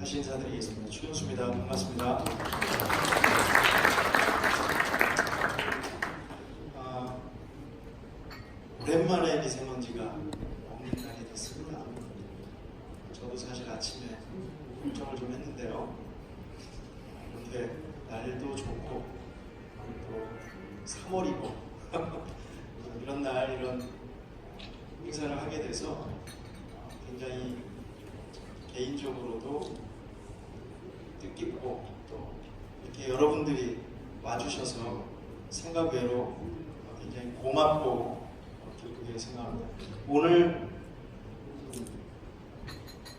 다시 인사드리겠습니다. 추현수입니다. 반갑습니다. 오랜만에 미세먼지가 없는 날이 됐습니다. 저도 사실 아침에 걱정을 좀 했는데요. 이렇게 날도 좋고 또 3월이고 이런 날 이런 행사를 하게 돼서 굉장히 개인적으로도 뜻깊고 또 이렇게 여러분들이 와주셔서 생각 외로 굉장히 고맙고 기쁘게 생각합니다. 오늘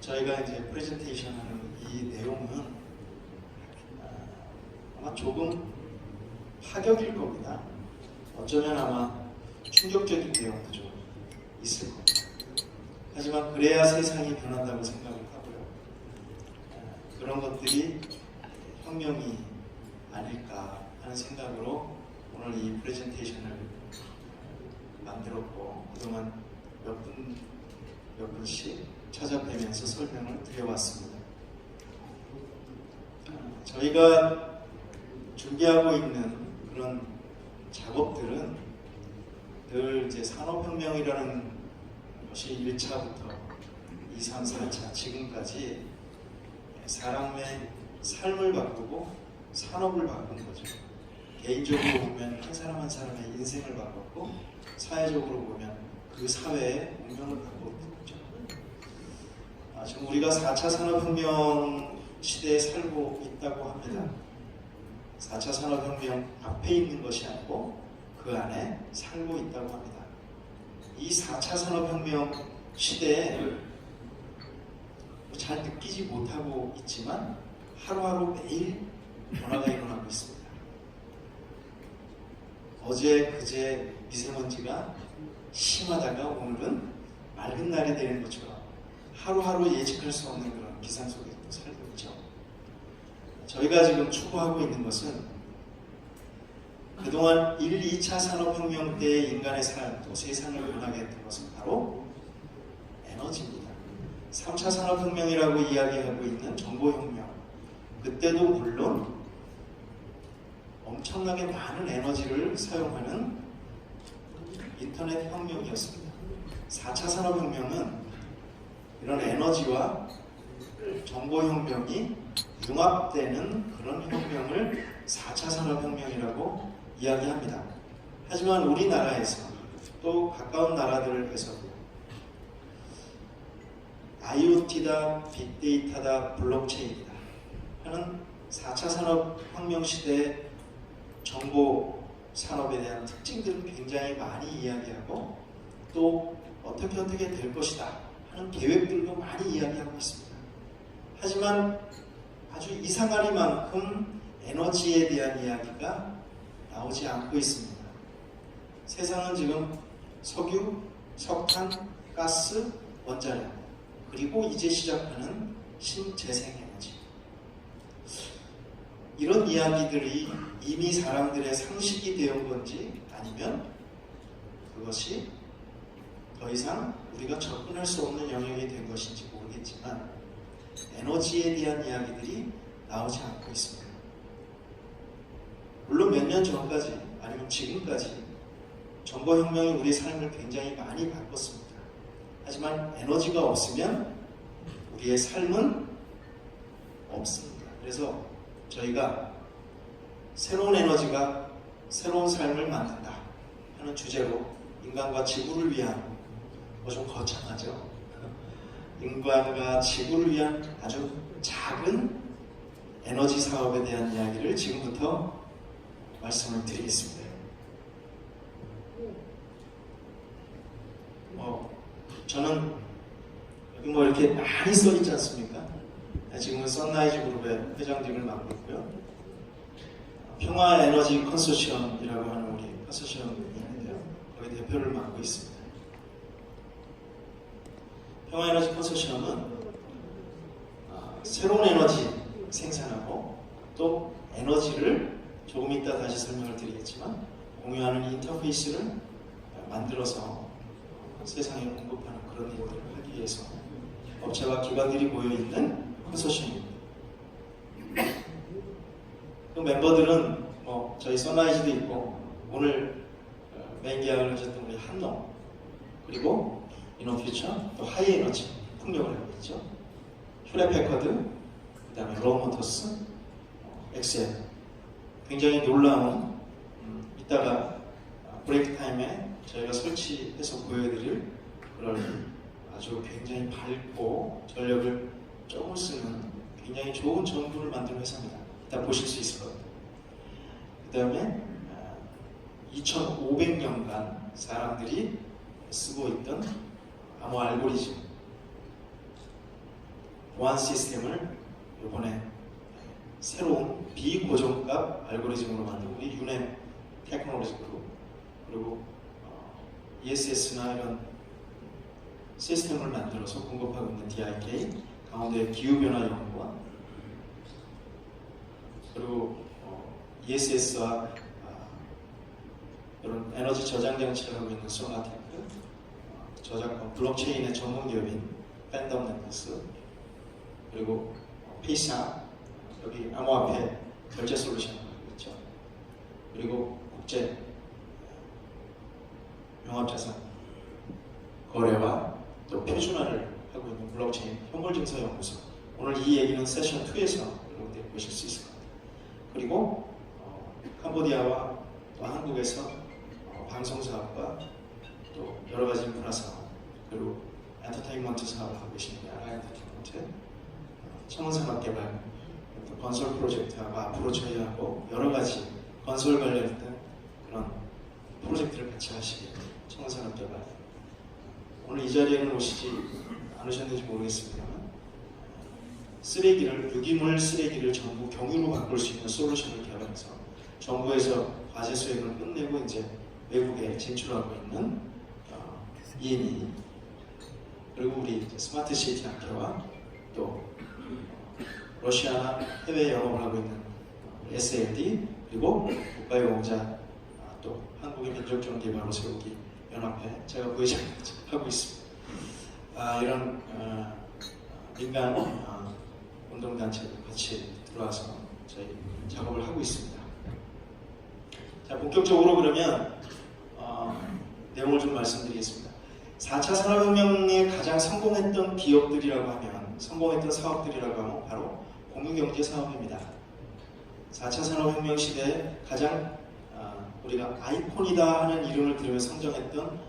저희가 이제 프레젠테이션 하는 이 내용은 아마 조금 파격일 겁니다. 어쩌면 아마 충격적인 내용도 좀 있을 겁니다. 하지만 그래야 세상이 변한다고 생각을 하고요. 그런 것들이 혁명이 아닐까 하는 생각으로 오늘 이 프레젠테이션을 만들었고 그동안 몇 분씩 찾아뵈면서 설명을 드려왔습니다. 저희가 준비하고 있는 그런 작업들은 늘 이제 산업혁명이라는 것이 1차부터 2, 3, 4차 지금까지 사람의 삶을 바꾸고 산업을 바꾼 거죠. 개인적으로 보면 한 사람 한 사람의 인생을 바꿨고 사회적으로 보면 그 사회의 운명을 바꿨던 거죠. 지금 우리가 4차 산업혁명 시대에 살고 있다고 합니다. 4차 산업혁명 앞에 있는 것이 아니고 그 안에 살고 있다고 합니다. 이 4차 산업혁명 시대에 잘 느끼지 못하고 있지만 하루하루 매일 변화가 일어나고 있습니다. 어제 그제 미세먼지가 심하다가 오늘은 맑은 날이 되는 것처럼 하루하루 예측할 수 없는 그런 기상 속에 살고 있죠. 저희가 지금 추구하고 있는 것은 그동안 1, 2차 산업혁명 때 인간의 삶, 또 세상을 변하게 했던 것은 바로 에너지입니다. 3차 산업혁명이라고 이야기하고 있는 정보혁명, 그때도 물론 엄청나게 많은 에너지를 사용하는 인터넷 혁명이었습니다. 4차 산업혁명은 이런 에너지와 정보혁명이 융합되는 그런 혁명을 4차 산업혁명이라고 이야기합니다. 하지만 우리나라에서 또 가까운 나라들에서도 IoT다, 빅데이터다, 블록체인이다 하는 4차 산업혁명 시대의 정보 산업에 대한 특징들을 굉장히 많이 이야기하고 또 어떻게 될 것이다 하는 계획들도 많이 이야기하고 있습니다. 하지만 아주 이상하리만큼 에너지에 대한 이야기가 나오지 않고 있습니다. 세상은 지금 석유, 석탄, 가스, 원자력 그리고 이제 시작하는 신재생에너지 이런 이야기들이 이미 사람들의 상식이 되온 건지 아니면 그것이 더 이상 우리가 접근할 수 없는 영역이 된 것인지 모르겠지만 에너지에 대한 이야기들이 나오지 않고 있습니다. 물론 몇 년 전까지 아니면 지금까지 정보혁명이 우리 삶을 굉장히 많이 바꿨습니다. 하지만 에너지가 없으면 우리의 삶은 없습니다. 그래서 저희가 새로운 에너지가 새로운 삶을 만든다 하는 주제로 인간과 지구를 위한 좀 거창하죠. 인간과 지구를 위한 아주 작은 에너지 사업에 대한 이야기를 지금부터 말씀을 드리겠습니다. 저는 여기 뭐 이렇게 많이 써있지 않습니까? 지금은 선라이즈 그룹의 회장직을 맡고 있고요. 평화에너지 컨소시엄이라고 하는 우리 컨소시엄이 있는데요. 거기 대표를 맡고 있습니다. 평화에너지 컨소시엄은 새로운 에너지 생산하고 또 에너지를 조금 이따 다시 설명을 드리겠지만 공유하는 인터페이스를 만들어서 세상에 공급하는 그런 일들을 하기 위해서 업체와 기관들이 모여있는 컨소시엄입니다. 멤버들은 뭐 저희 선라이즈도 있고 오늘 메인 계약을 하셨던 우리 한농 그리고 이노퓨처 또 하이에너지 풍력을 하고 있죠. 휴레패커드 그 다음에 로모터스 엑셀 굉장히 놀라운 이따가 브레이크 타임에 저희가 설치해서 보여드릴 그런 아주 굉장히 밝고 전력을 조금 쓰는 굉장히 좋은 전구를 만드는 회사입니다. 이따 보실 수 있을 겁니다. 그 다음에 2500년간 사람들이 쓰고 있던 암호 알고리즘 보안 시스템을 이번에 새로운 비고정값 알고리즘으로 만든 우리 유네 테크놀로지 그룹 그리고 ESS나 이런 시스템을 만들어서 공급하고 있는 DIK 강원도의 기후변화연구원 그리고 ESS와 이런 에너지 저장 장치를 하고 있는 소나테크 저작권 블록체인의 전문 기업인 팬덤 넷works 그리고 페이사 여기 암호화폐 결제 솔루션을 하고 있죠. 그리고 국제 종합자산 거래와 또 표준화를 하고 있는 블록체인 현물증서연구소 오늘 이 얘기는 세션 2에서 여러분들이 보실 수 있을 겁니다. 그리고 캄보디아와 또 한국에서 방송사업과 또 여러가지 인프라사업 그리고 엔터테인먼트 사업을 하고 계십니다. 엔터테인먼트 청원산업개발 또 건설 프로젝트하고 앞으로 저희하고 여러가지 건설 관련된 그런 프로젝트를 같이 하시게 청원산업개발 오늘 이 자리에는 오시지 않으셨는지 모르겠습니다만 쓰레기를 유기물 쓰레기를 전부 경유로 바꿀 수 있는 솔루션을 개발해서 정부에서 과제 수행을 끝내고 이제 외국에 진출하고 있는 이엔이 그리고 우리 스마트 시티 학회와 또 러시아나 해외 영업을 하고 있는 SLD 그리고 국가유공자 또 한국의 민족정기바로 세우기 연합회 제가 부회장 하고 있습니다. 이런 민간 운동단체도 같이 들어와서 저희 작업을 하고 있습니다. 자, 본격적으로 그러면 내용을 좀 말씀드리겠습니다. 4차 산업혁명에 가장 성공했던 기업들이라고 하면 성공했던 사업들이라고 하면 바로 공유경제 사업입니다. 4차 산업혁명 시대에 가장 우리가 아이콘이다 하는 이름을 들으며 성장했던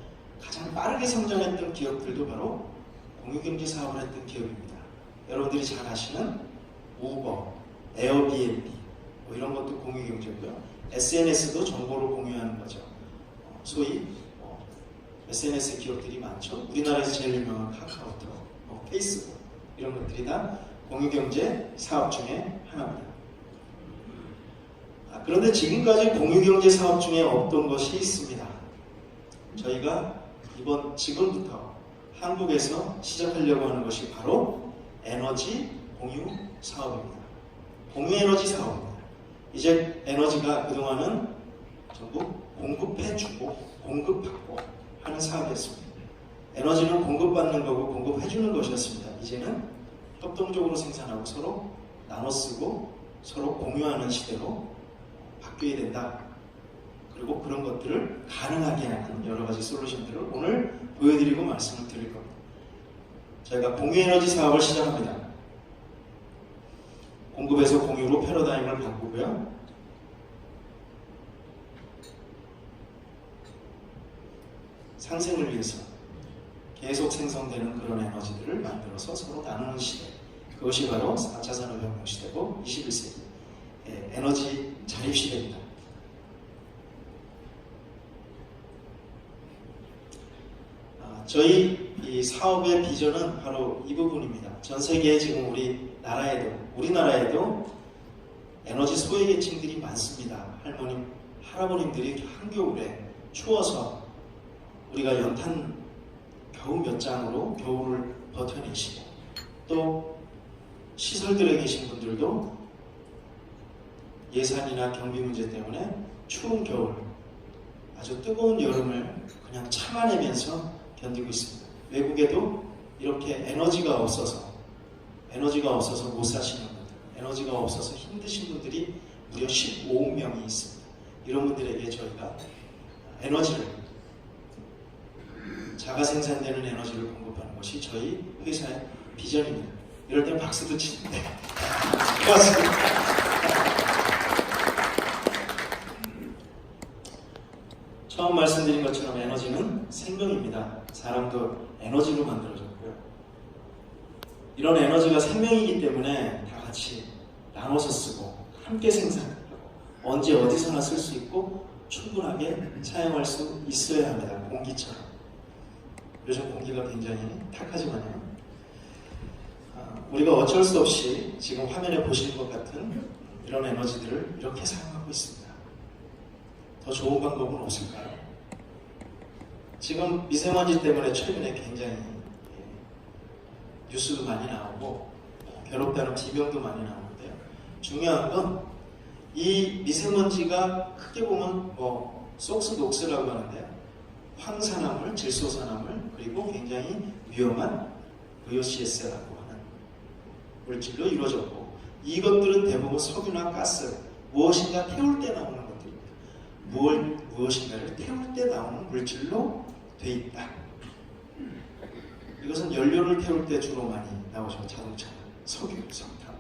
가장 빠르게 성장했던 기업들도 바로 공유경제 사업을 했던 기업입니다. 여러분들이 잘 아시는 우버, 에어비앤비 뭐 이런 것도 공유경제고요. SNS도 정보를 공유하는 거죠. 소위 SNS 기업들이 많죠. 우리나라에서 제일 유명한 카카오톡, 페이스북 이런 것들이 다 공유경제 사업 중에 하나입니다. 그런데 지금까지 공유경제 사업 중에 없던 것이 있습니다. 저희가 지금부터 한국에서 시작하려고 하는 것이 바로 에너지 공유 사업입니다. 공유 에너지 사업입니다. 이제 에너지가 그동안은 전부 공급해주고 공급받고 하는 사업이었습니다. 에너지는 공급받는 거고 공급해주는 것이었습니다. 이제는 협동적으로 생산하고 서로 나눠 쓰고 서로 공유하는 시대로 바뀌어야 된다. 그리고 그런 것들을 가능하게 하는 여러 가지 솔루션들을 오늘 보여드리고 말씀을 드릴 겁니다. 저희가 공유에너지 사업을 시작합니다. 공급에서 공유로 패러다임을 바꾸고요. 상생을 위해서 계속 생성되는 그런 에너지들을 만들어서 서로 나누는 시대. 그것이 바로 4차 산업혁명 시대고 21세기 에너지 자립 시대입니다. 저희 이 사업의 비전은 바로 이 부분입니다. 전 세계에 지금 우리나라에도 에너지 소외계층들이 많습니다. 할머님, 할아버님들이 한겨울에 추워서 우리가 연탄 겨우 몇 장으로 겨울을 버텨내시고 또 시설들에 계신 분들도 예산이나 경비 문제 때문에 추운 겨울, 아주 뜨거운 여름을 그냥 참아내면서 견디고 있습니다. 외국에도 이렇게 에너지가 없어서 못 사시는 분들, 에너지가 없어서 힘드신 분들이 무려 15명이 있습니다. 이런 분들에게 저희가 에너지를, 자가 생산되는 에너지를 공급하는 것이 저희 회사의 비전입니다. 이럴 땐 박수도 치는데 고맙습니다. 처음 말씀드린 것처럼 에너지는 생명입니다. 사람도 에너지로 만들어졌고요. 이런 에너지가 생명이기 때문에 다 같이 나눠서 쓰고 함께 생산하고 언제 어디서나 쓸 수 있고 충분하게 사용할 수 있어야 합니다. 공기처럼. 요즘 공기가 굉장히 탁하지만요. 우리가 어쩔 수 없이 지금 화면에 보시는 것 같은 이런 에너지들을 이렇게 사용하고 있습니다. 더 좋은 방법은 없을까요? 지금 미세먼지 때문에 최근에 굉장히 뉴스도 많이 나오고 괴롭다는 비명도 많이 나오는데요. 중요한 건 이 미세먼지가 크게 보면 속스 녹스라고 하는데요. 황산화물, 질소산화물, 그리고 굉장히 위험한 VOCs라고 하는 물질로 이루어졌고, 이것들은 대부분 석유나 가스, 무엇인가 태울 때 나오는 것들입니다. 무엇인가를 태울 때 나오는 물질로 돼 있다. 이것은 연료를 태울 때 주로 많이 나오죠. 자동차, 석유, 석탄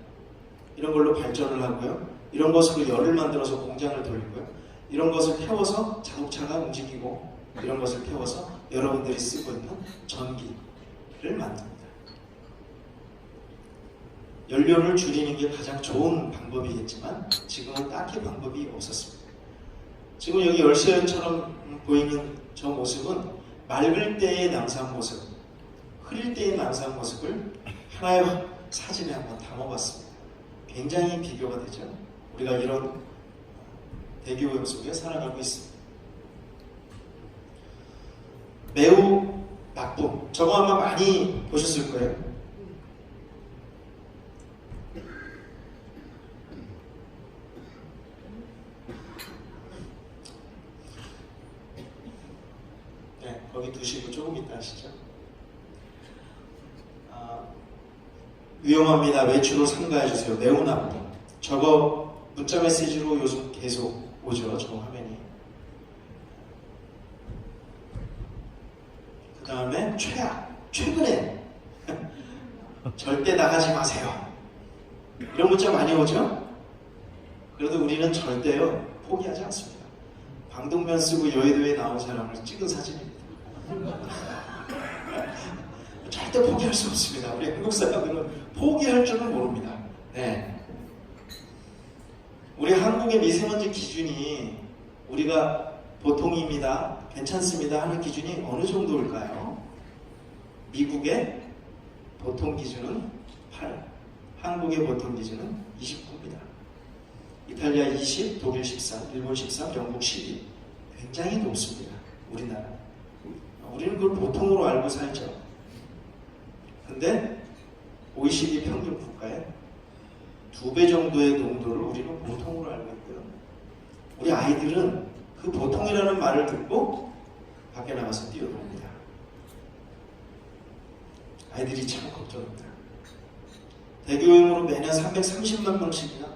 이런 걸로 발전을 하고요. 이런 것으로 열을 만들어서 공장을 돌리고요. 이런 것을 태워서 자동차가 움직이고, 이런 것을 태워서 여러분들이 쓰고 있는 전기를 만듭니다. 연료를 줄이는 게 가장 좋은 방법이겠지만 지금은 딱히 방법이 없었습니다. 지금 여기 열쇠연처럼 보이는 저 모습은 맑을 때의 남산 모습, 흐릴 때의 남산 모습을 하나의 사진에 한번 담아봤습니다. 굉장히 비교가 되죠. 우리가 이런 대기오염 속에 살아가고 있습니다. 매우 나쁨, 저거 아마 많이 보셨을 거예요. 네, 거기 두시고 조금 이따 하시죠. 위험합니다. 외출로 삼가해주세요. 매우 나쁨. 저거 문자 메시지로 요즘 계속 오죠. 저 화면이. 그 다음에 최악. 최근에 절대 나가지 마세요. 이런 문자 많이 오죠? 그래도 우리는 절대요 포기하지 않습니다. 방독면 쓰고 여의도에 나온 사람을 찍은 사진입니다. 절대 포기할 수 없습니다. 우리 한국 사람들은 포기할 줄은 모릅니다. 네. 우리 한국의 미세먼지 기준이 우리가 보통입니다, 괜찮습니다 하는 기준이 어느 정도일까요? 미국의 보통 기준은 8, 한국의 보통 기준은 29입니다. 이탈리아 20, 독일 13, 일본 13, 영국 12. 굉장히 높습니다. 우리나라. 우리는 그걸 보통으로 알고 살죠. 근데 OECD 평균 국가에 2배 정도의 농도를 우리는 보통으로 알고 있고요. 우리 아이들은 그 보통이라는 말을 듣고 밖에 나가서 뛰어놉니다. 아이들이 참 걱정입니다. 대기오염으로 매년 330만 명씩이나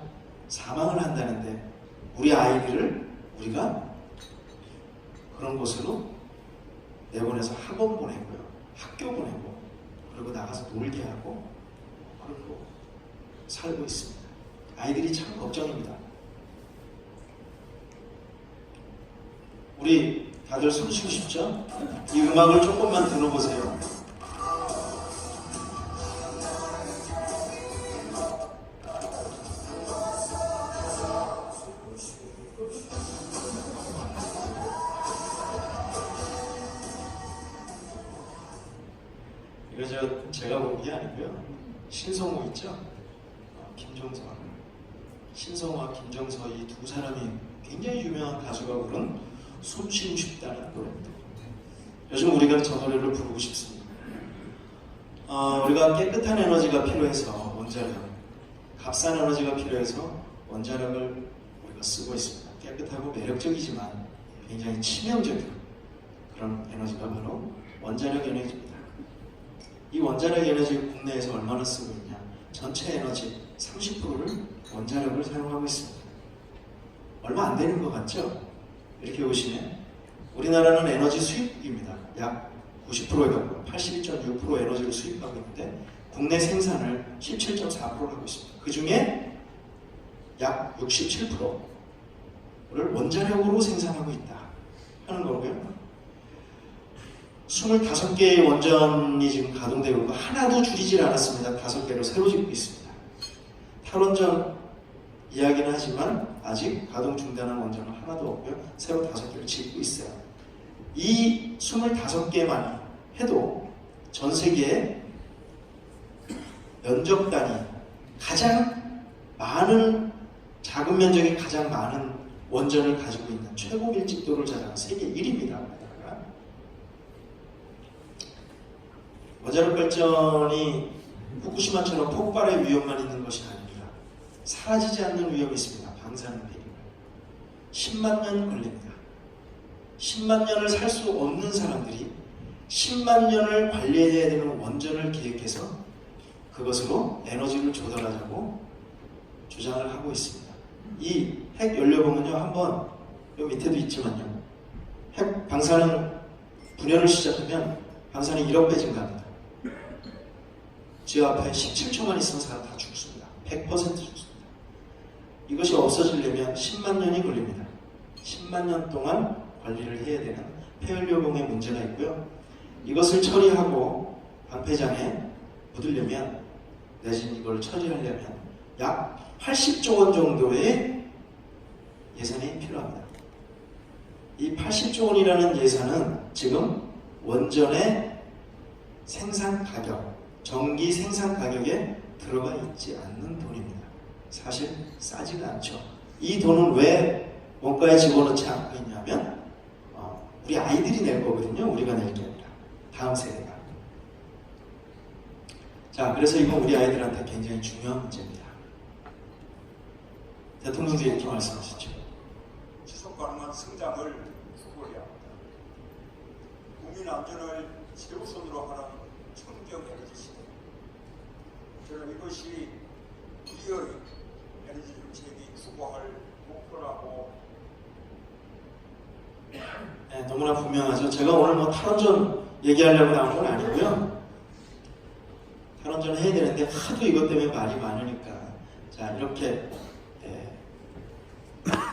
사망을 한다는데 우리 아이들을 우리가 그런 곳으로 내보내서 학원 보내고요, 학교 보내고, 그리고 나가서 놀게 하고 그리고 살고 있습니다. 아이들이 참 걱정입니다. 우리 다들 숨 쉬고 싶죠? 이 음악을 조금만 들어보세요. 이거 제가 본 게 아니고요. 신성호 있죠? 김종서. 신성호와 김종서 이 두 사람이 굉장히 유명한 가수가 부른 숨 쉬고 싶다는 노래입니다. 요즘 우리가 저 노래를 부르고 싶습니다. 우리가 깨끗한 에너지가 필요해서 원자력, 값싼 에너지가 필요해서 원자력을 우리가 쓰고 있습니다. 깨끗하고 매력적이지만 굉장히 치명적인 그런 에너지가 바로 원자력 에너지입니다. 이 원자력 에너지를 국내에서 얼마나 쓰고 있냐? 전체 에너지 30%를 원자력을 사용하고 있습니다. 얼마 안 되는 것 같죠? 이렇게 보시면 우리나라는 에너지 수입국입니다. 약 90%에 가까운 82.6% 에너지를 수입하고 있는데 국내 생산을 17.4%를 하고 있습니다. 그 중에 약 67%를 원자력으로 생산하고 있다 하는 거고요. 25개의 원전이 지금 가동되고 있고 하나도 줄이질 않았습니다. 5개로 새로 짓고 있습니다. 탈원전 이야기는 하지만 아직 가동 중단한 원전은 하나도 없고요. 새로 5개를 짓고 있어요. 이 25개만 해도 전 세계에 면적 단위 가장 많은 작은 면적이 가장 많은 원전을 가지고 있는 최고 밀집도를 자랑하는 세계 1위입니다. 원자력 발전이 후쿠시마처럼 폭발의 위험만 있는 것이 아닙니다. 사라지지 않는 위험이 있습니다. 방사능 폐기물. 10만 년 걸립니다. 10만 년을 살 수 없는 사람들이 10만 년을 관리해야 되는 원전을 기획해서 그것으로 에너지를 조달하자고 주장을 하고 있습니다. 이 핵 연료봉은요, 한번 요 밑에도 있지만요, 핵 방사능 분열을 시작하면 방사능이 1억 배 증가합니다. 제 앞에 17초만 있으면 사람 다 죽습니다. 100% 죽습니다. 이것이 없어지려면 10만 년이 걸립니다. 10만 년 동안 관리를 해야 되는 폐연료봉의 문제가 있고요. 이것을 처리하고 방패장에 묻으려면 내지는 이걸 처리하려면 약 80조 원 정도의 예산이 필요합니다. 이 80조 원이라는 예산은 지금 원전의 생산 가격, 전기 생산 가격에 들어가 있지 않는 돈입니다. 사실 싸지가 않죠. 이 돈은 왜 원가에 집어넣지 않고 있냐면 우리 아이들이 낼 거거든요. 우리가 낼 게 아니라 다음 세대가. 자, 그래서 이건 우리 아이들한테 굉장히 중요한 문제입니다. 대통령도 이렇게 말씀하셨죠. 지속 가능한 성장을 추구해야 합니다. 국민 안전을 최우선으로 하는 청정 에너지 시대. 저는 이것이 우리의 에너지 정책이 추구할 목표라고. 네, 너무나 분명하죠. 제가 오늘 뭐 탈원전 얘기하려고 나온 건 아니고요. 탈원전 해야 되는데 하도 이것 때문에 말이 많으니까 자, 이렇게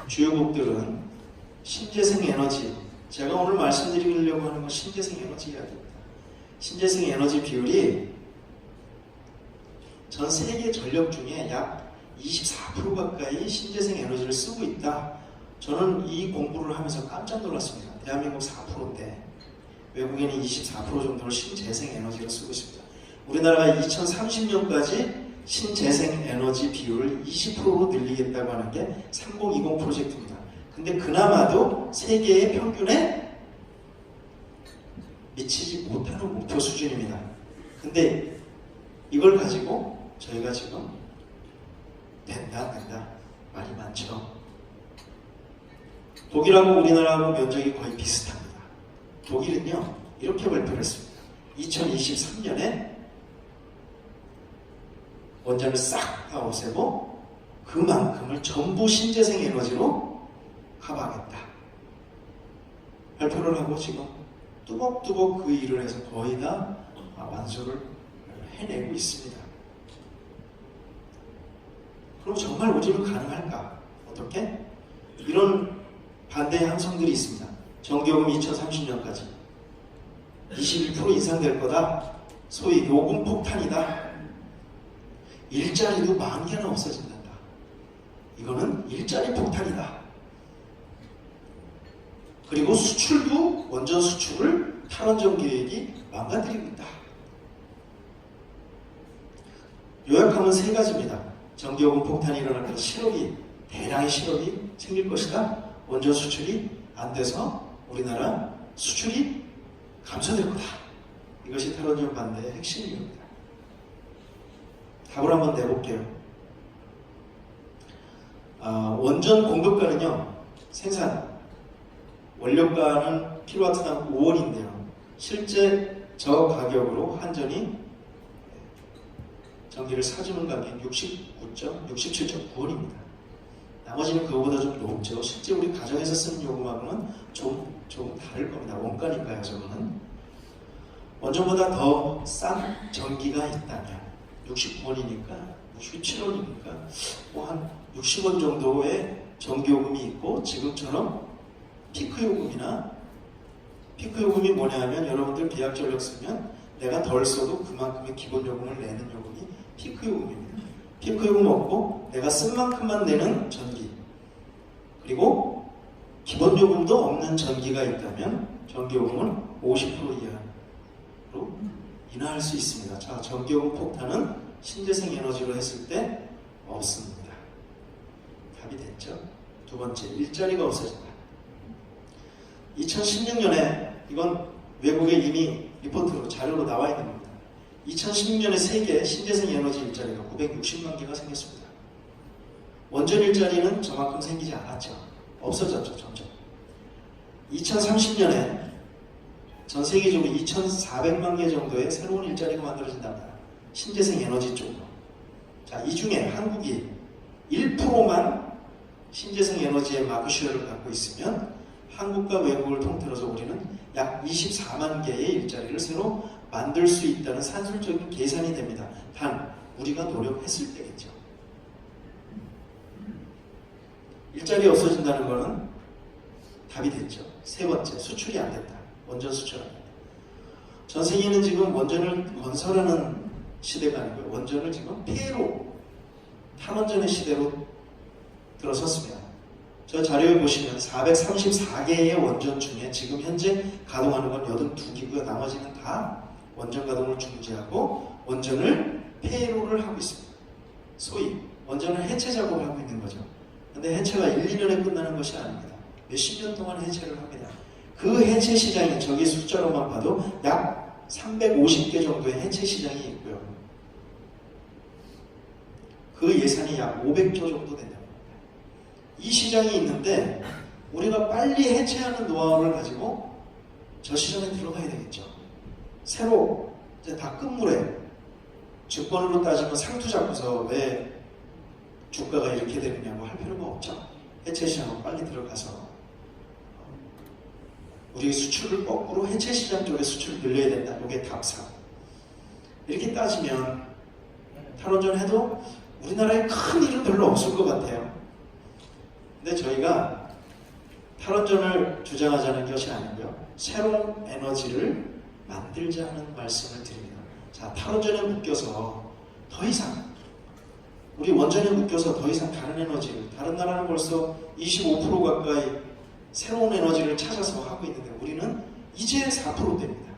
주요국들은 신재생 에너지, 제가 오늘 말씀드리려고 하는 건 신재생 에너지 이야기입니다. 신재생 에너지 비율이 전 세계 전력 중에 약 24% 가까이 신재생 에너지를 쓰고 있다. 저는 이 공부를 하면서 깜짝 놀랐습니다. 대한민국 4%인데 외국에는 24% 정도를 신재생 에너지를 쓰고 있습니다. 우리나라가 2030년까지 신재생 에너지 비율을 20%로 늘리겠다고 하는 게 3020 프로젝트입니다. 근데 그나마도 세계의 평균에 미치지 못하는 목표 수준입니다. 근데 이걸 가지고 저희가 지금 된다 말이 많죠. 독일하고 우리나라하고 면적이 거의 비슷합니다. 독일은요 이렇게 발표를 했습니다. 2023년에 원전을 싹 다 없애고 그만큼을 전부 신재생 에너지로 커버하겠다. 발표를 하고 지금 뚜벅뚜벅 그 일을 해서 거의 다 완수를 해내고 있습니다. 그럼 정말 우리는 가능할까? 어떻게? 이런 반대의 함성들이 있습니다. 전기요금 2030년까지 21% 인상될 거다. 소위 요금 폭탄이다. 일자리도 10,000개나 없어진단다. 이거는 일자리 폭탄이다. 그리고 수출도 원전 수출을 탈원전 계획이 망가뜨리고 있다. 요약하면 3가지입니다. 전기요금 폭탄이 일어날 때 대량의 실업이 생길 것이다. 원전 수출이 안 돼서 우리나라 수출이 감소될 거다. 이것이 탈원전 반대의 핵심입니다. 답을 한번 내볼게요. 원전 공급가는요, 생산 원료가는 킬로와트당 5원인데요. 실제 저 가격으로 한전이 전기를 사주는 가격이 67.9원입니다. 나머지는 그거보다 좀 높죠. 실제 우리 가정에서 쓰는 요금하고는 좀 다를 겁니다. 원가니까요, 저거는. 원전보다 더 싼 전기가 있다면 69원이니까 67원이니까 뭐 한 60원 정도의 전기요금이 있고, 지금처럼 피크요금이나, 피크요금이 뭐냐면 여러분들 비약전력 쓰면 내가 덜 써도 그만큼의 기본요금을 내는 요금이 피크요금입니다. 피크요금 없고 내가 쓴 만큼만 내는 전기, 그리고 기본요금도 없는 전기가 있다면 전기요금은 50% 이하로 인하할 수 있습니다. 자, 전기요금 폭탄은 신재생 에너지로 했을 때 없습니다. 답이 됐죠? 두 번째, 일자리가 없어진다. 2016년에, 이건 외국에 이미 리포트로 자료로 나와 있는 겁니다. 2016년에 세계 신재생 에너지 일자리가 960만 개가 생겼습니다. 원전 일자리는 저만큼 생기지 않았죠. 없어졌죠, 점점. 2030년에 전 세계적으로 2,400만 개 정도의 새로운 일자리가 만들어진답니다. 신재생 에너지 쪽으로. 자, 이 중에 한국이 1%만 신재생 에너지의 마크슈어를 갖고 있으면 한국과 외국을 통틀어서 우리는 약 24만 개의 일자리를 새로 만들 수 있다는 산술적인 계산이 됩니다. 단, 우리가 노력했을 때겠죠. 일자리 없어진다는 것은 답이 됐죠. 세 번째, 수출이 안 된다. 원전 수출 안 된다. 전 세계는 지금 원전을 건설하는 시대가 아니고요. 원전을 지금 폐로, 탈원전의 시대로 들어섰습니다. 저 자료에 보시면 434개의 원전 중에 지금 현재 가동하는 건 82기고요. 나머지는 다 원전 가동을 중지하고 원전을 폐로를 하고 있습니다. 소위 원전을 해체 작업을 하고 있는 거죠. 근데 해체가 1, 2년에 끝나는 것이 아닙니다. 몇십 년 동안 해체를 합니다. 그 해체 시장이 저기 숫자로만 봐도 약 350개 정도의 해체 시장이 있고요. 그 예산이 약 500조 정도 된다. 이 시장이 있는데 우리가 빨리 해체하는 노하우를 가지고 저 시장에 들어가야 되겠죠. 새로 이제 다 끝물에, 주권으로 따지면 상투 잡고서 왜 주가가 이렇게 되느냐고 할 필요가 없죠. 해체 시장으로 빨리 들어가서 우리 수출을 거꾸로 해체 시장 쪽에 수출을 늘려야 된다. 이게 답상. 이렇게 따지면 탈원전 해도 우리나라에 큰 일은 별로 없을 것 같아요. 근데 저희가 탈원전을 주장하자는 것이 아니고요. 새로운 에너지를 만들자는 말씀을 드립니다. 자, 탈원전에 묶여서 더 이상, 우리 원전에 묶여서 더 이상 다른 에너지를, 다른 나라는 벌써 25% 가까이 새로운 에너지를 찾아서 하고 있는데 우리는 이제 4%대입니다.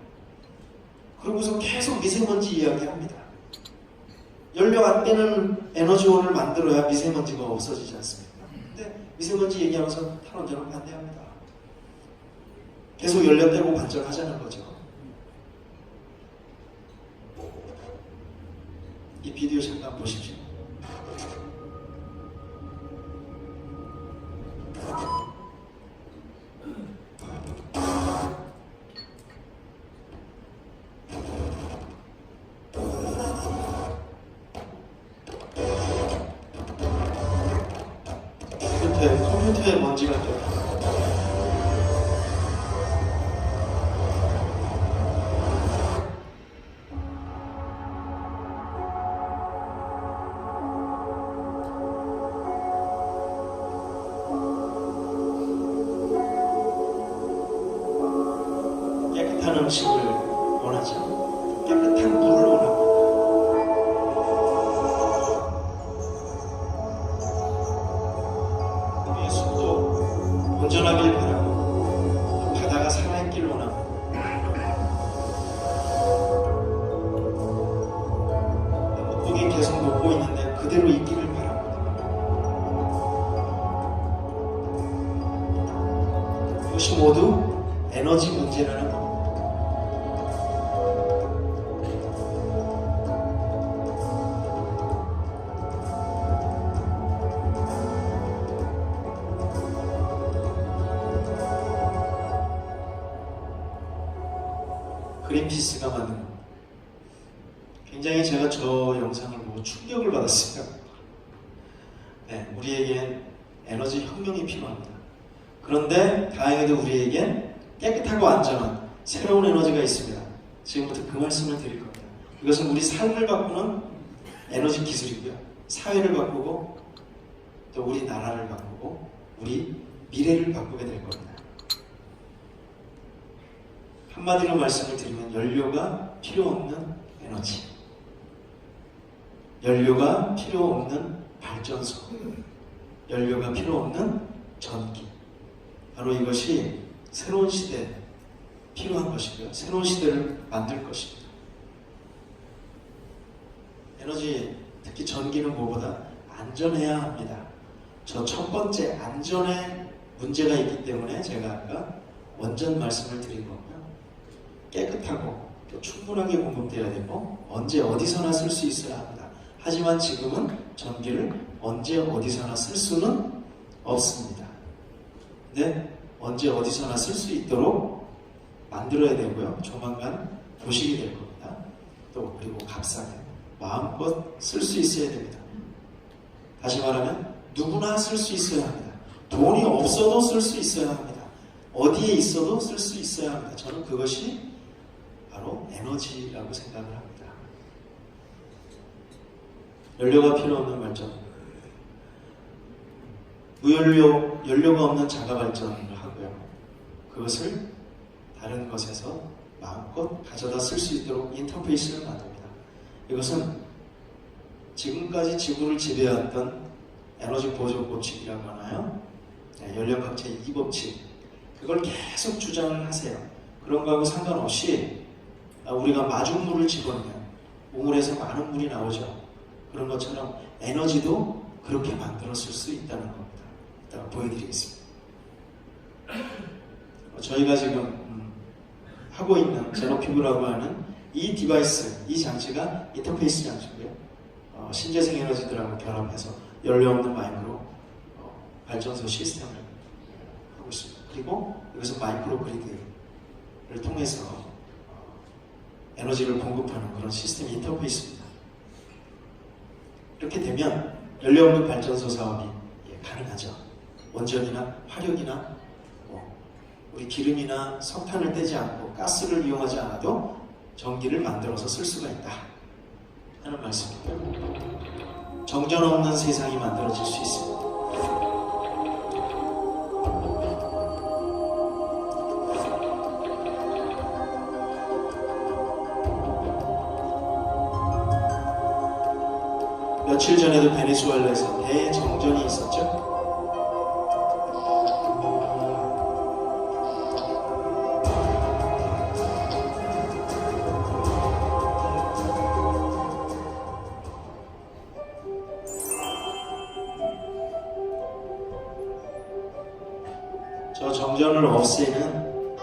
그러고서 계속 미세먼지 이야기합니다. 연료 안 되는 에너지원을 만들어야 미세먼지가 없어지지 않습니까? 근데 미세먼지 얘기하면서 탈원전을 반대합니다. 계속 연료 떼고 반전하자는 거죠. 이 비디오 잠깐 보십시오. 컴퓨터에 먼지가 껴요. 깨끗한 음식을 원하죠. 깨끗한 물을 원합니다. 우리의 숲도 온전하길 바라고 바다가 살아있길 원합니다. 물고기 계속 녹고 있는데 그대로 있기를 바랍니다. 이것이 모두 에너지 문제라는 겁니다. 그린피스가 만든 겁니다. 굉장히 제가 저 영상을 보고 충격을 받았어요. 네, 우리에겐 에너지 혁명이 필요합니다. 그런데 다행히도 우리에겐 깨끗하고 안전한 새로운 에너지가 있습니다. 지금부터 그 말씀을 드릴 겁니다. 이것은 우리 삶을 바꾸는 에너지 기술이고요. 사회를 바꾸고 또 우리 나라를 바꾸고 우리 미래를 바꾸게 될 겁니다. 한마디로 말씀을 드리면 연료가 필요 없는 에너지, 연료가 필요 없는 발전소, 연료가 필요 없는 전기. 바로 이것이 새로운 시대에 필요한 것이고요. 새로운 시대를 만들 것입니다. 에너지, 특히 전기는 무엇보다 안전해야 합니다. 저 첫 번째 안전에 문제가 있기 때문에 제가 아까 원전 말씀을 드린 거고요. 깨끗하고 또 충분하게 공급되어야 되고 언제 어디서나 쓸 수 있어야 합니다. 하지만 지금은 전기를 언제 어디서나 쓸 수는 없습니다. 근데 언제 어디서나 쓸 수 있도록 만들어야 되고요. 조만간 도식이 될 겁니다. 또 그리고 값싸게 마음껏 쓸 수 있어야 됩니다. 다시 말하면 누구나 쓸 수 있어야 합니다. 돈이 없어도 쓸 수 있어야 합니다. 어디에 있어도 쓸 수 있어야 합니다. 저는 그것이 바로 에너지라고 생각을 합니다. 연료가 필요 없는 발전, 연료가 없는 자가 발전을 하고요. 그것을 다른 것에서 마음껏 가져다 쓸 수 있도록 인터페이스를 만듭니다. 이것은 지금까지 지구를 지배했던 에너지 보존 법칙이라고 하나요? 연력학제 2법칙. 그걸 계속 주장을 하세요. 그런 거하고 상관없이 우리가 마중물을 집어넣으면 우물에서 많은 물이 나오죠. 그런 것처럼 에너지도 그렇게 만들었을 수 있다는 겁니다. 이따가 보여드리겠습니다. 저희가 지금 하고 있는 제노피브라고 하는 이 디바이스, 이 장치가 인터페이스 장치고요. 신재생 에너지들하고 결합해서 연료 없는 마이크로 발전소 시스템을 하고 있습니다. 그리고 여기서 마이크로 그리드를 통해서 에너지를 공급하는 그런 시스템 인터페이스입니다. 이렇게 되면 연료 없는 발전소 사업이 가능하죠. 원전이나 화력이나 우리 기름이나 석탄을 떼지 않고 가스를 이용하지 않아도 전기를 만들어서 쓸 수가 있다 하는 말씀입니다. 정전 없는 세상이 만들어질 수 있습니다. 며칠 전에도 베네수엘라에서 대정전이 있었죠. 저 정전을 없애는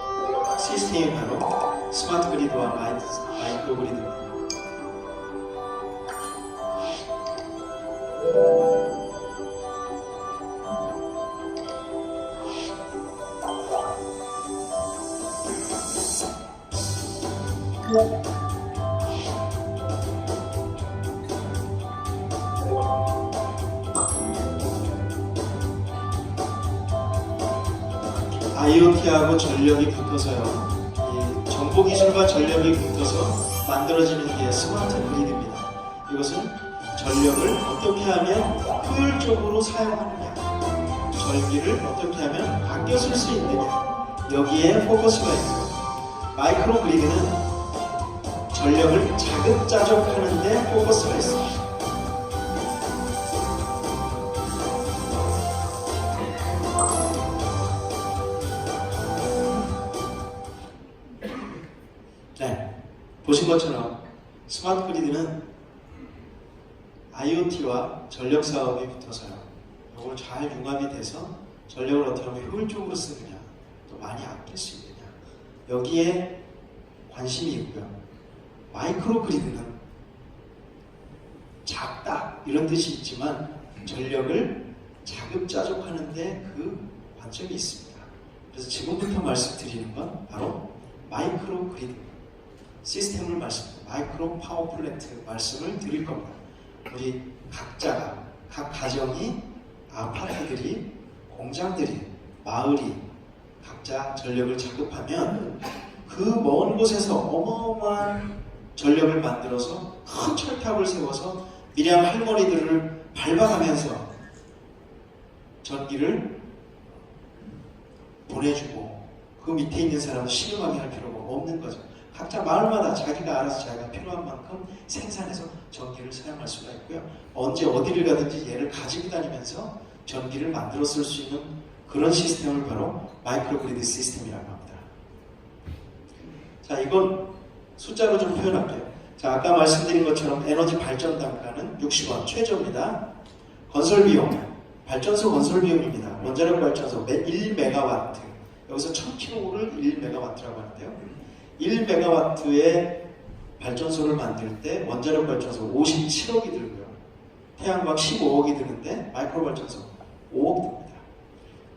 시스템이 바로 스마트 그리드와 마이크로 그리드입니다. IoT하고 전력이 붙어서요. 이 정보기술과 전력이 붙어서 만들어지는 게 스마트 그리드입니다. 이것은 전력을 어떻게 하면 효율적으로 사용하느냐, 전기를 어떻게 하면 아껴 쓸 수 있느냐, 여기에 포커스가 있고, 마이크로 그리드는 전력을 자급자족하는 데 포커스가 있습니다. 보신 것처럼 스마트 그리드는 IoT와 전력 사업이 붙어서요. 이걸 잘 융합이 돼서 전력을 어떻게 하면 효율적으로 쓰느냐, 또 많이 아낄 수 있느냐, 여기에 관심이 있고요. 마이크로 그리드는 작다 이런 뜻이 있지만 전력을 자급자족하는데 그 관점이 있습니다. 그래서 지금부터 말씀드리는 건 바로 마이크로 그리드 시스템을 마이크로 파워 플랜트 말씀을 드릴 겁니다. 우리 각자가, 각 가정이 아파트들이, 공장들이, 마을이 각자 전력을 자급하면 그 먼 곳에서 어마어마한 전력을 만들어서 큰 철탑을 세워서 밀양 할머니들을 밟아가면서 전기를 보내주고 그 밑에 있는 사람은 신음하게 할 필요가 없는 거죠. 각자 마을마다 자기가 알아서 자기가 필요한 만큼 생산해서 전기를 사용할 수가 있고요. 언제 어디를 가든지 얘를 가지고 다니면서 전기를 만들어 쓸 수 있는 그런 시스템을 바로 마이크로그리드 시스템이라고 합니다. 자, 이건 숫자로 좀 표현할게요. 자, 아까 말씀드린 것처럼 에너지 발전 단가는 60원 최저입니다. 건설 비용, 발전소 건설 비용입니다. 원자력 발전소 1메가와트, 여기서 1000kW를 1메가와트라고 하는데요. 1메가와트의 발전소를 만들 때 원자력 발전소 57억이 들고요. 태양광 15억이 드는데 마이크로 발전소 5억 듭니다.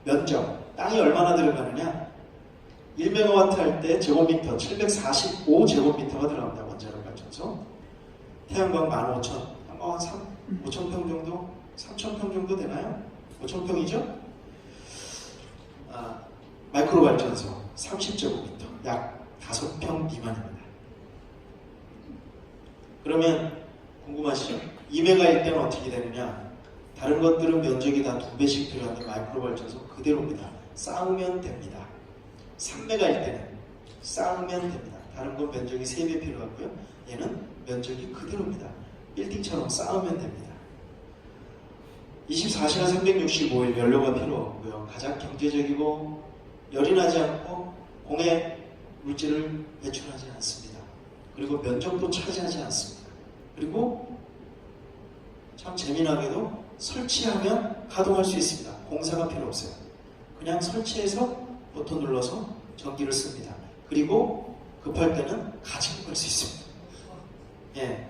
면적, 땅이 얼마나 들어가느냐? 1메가와트 할 때 제곱미터 745제곱미터가 들어갑니다. 원자력 발전소. 태양광 15,000, 한 5,000평 정도? 3,000평 정도 되나요? 5,000평이죠? 마이크로 발전소 30제곱미터, 약 5평 미만입니다. 그러면 궁금하시죠? 2메가일 때는 어떻게 되느냐? 다른 것들은 면적이 다 2배씩 필요한데 마이크로 발전소 그대로입니다. 쌓으면 됩니다. 3메가일 때는 쌓으면 됩니다. 다른 건 면적이 3배 필요하고요. 얘는 면적이 그대로입니다. 빌딩처럼 쌓으면 됩니다. 24시간 365일 연료가 필요 없고요. 가장 경제적이고 열이 나지 않고 공해 물질을 배출하지 않습니다. 그리고 면적도 차지하지 않습니다. 그리고 참 재미나게도 설치하면 가동할 수 있습니다. 공사가 필요 없어요. 그냥 설치해서 버튼 눌러서 전기를 씁니다. 그리고 급할 때는 가지고 갈 수 있습니다. 예.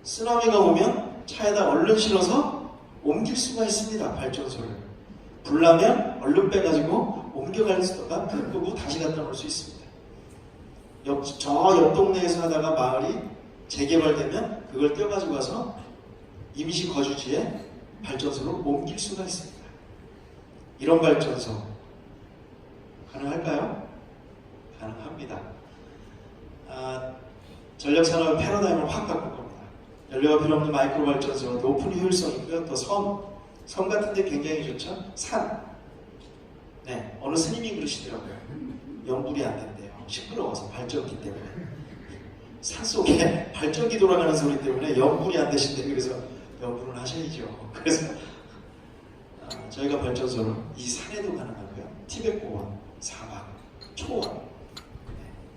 쓰나미가 오면 차에다 얼른 실어서 옮길 수가 있습니다. 발전소를. 불나면 얼른 빼가지고 옮겨갈 수가 불 끄고 다시 갖다 놓을 수 있습니다. 저 옆 동네에서 하다가 마을이 재개발되면 그걸 떼어가지고 와서 임시 거주지에 발전소로 옮길 수가 있습니다. 이런 발전소 가능할까요? 가능합니다. 전력산업의 패러다임을 확 바꿀 겁니다. 연료가 필요 없는 마이크로 발전소, 높은 효율성이고요. 또 섬 같은 데 굉장히 좋죠. 산. 네, 어느 스님이 그러시더라고요. 연불이 안 된대요. 시끄러워서 발전기 때문에. 산 속에 발전기 돌아가는 소리 때문에 연불이 안 되신대. 그래서 연불은 하셔야죠. 그래서 저희가 발전소를 이 산에도 가능하고요. 티베트 고원, 사막, 초원,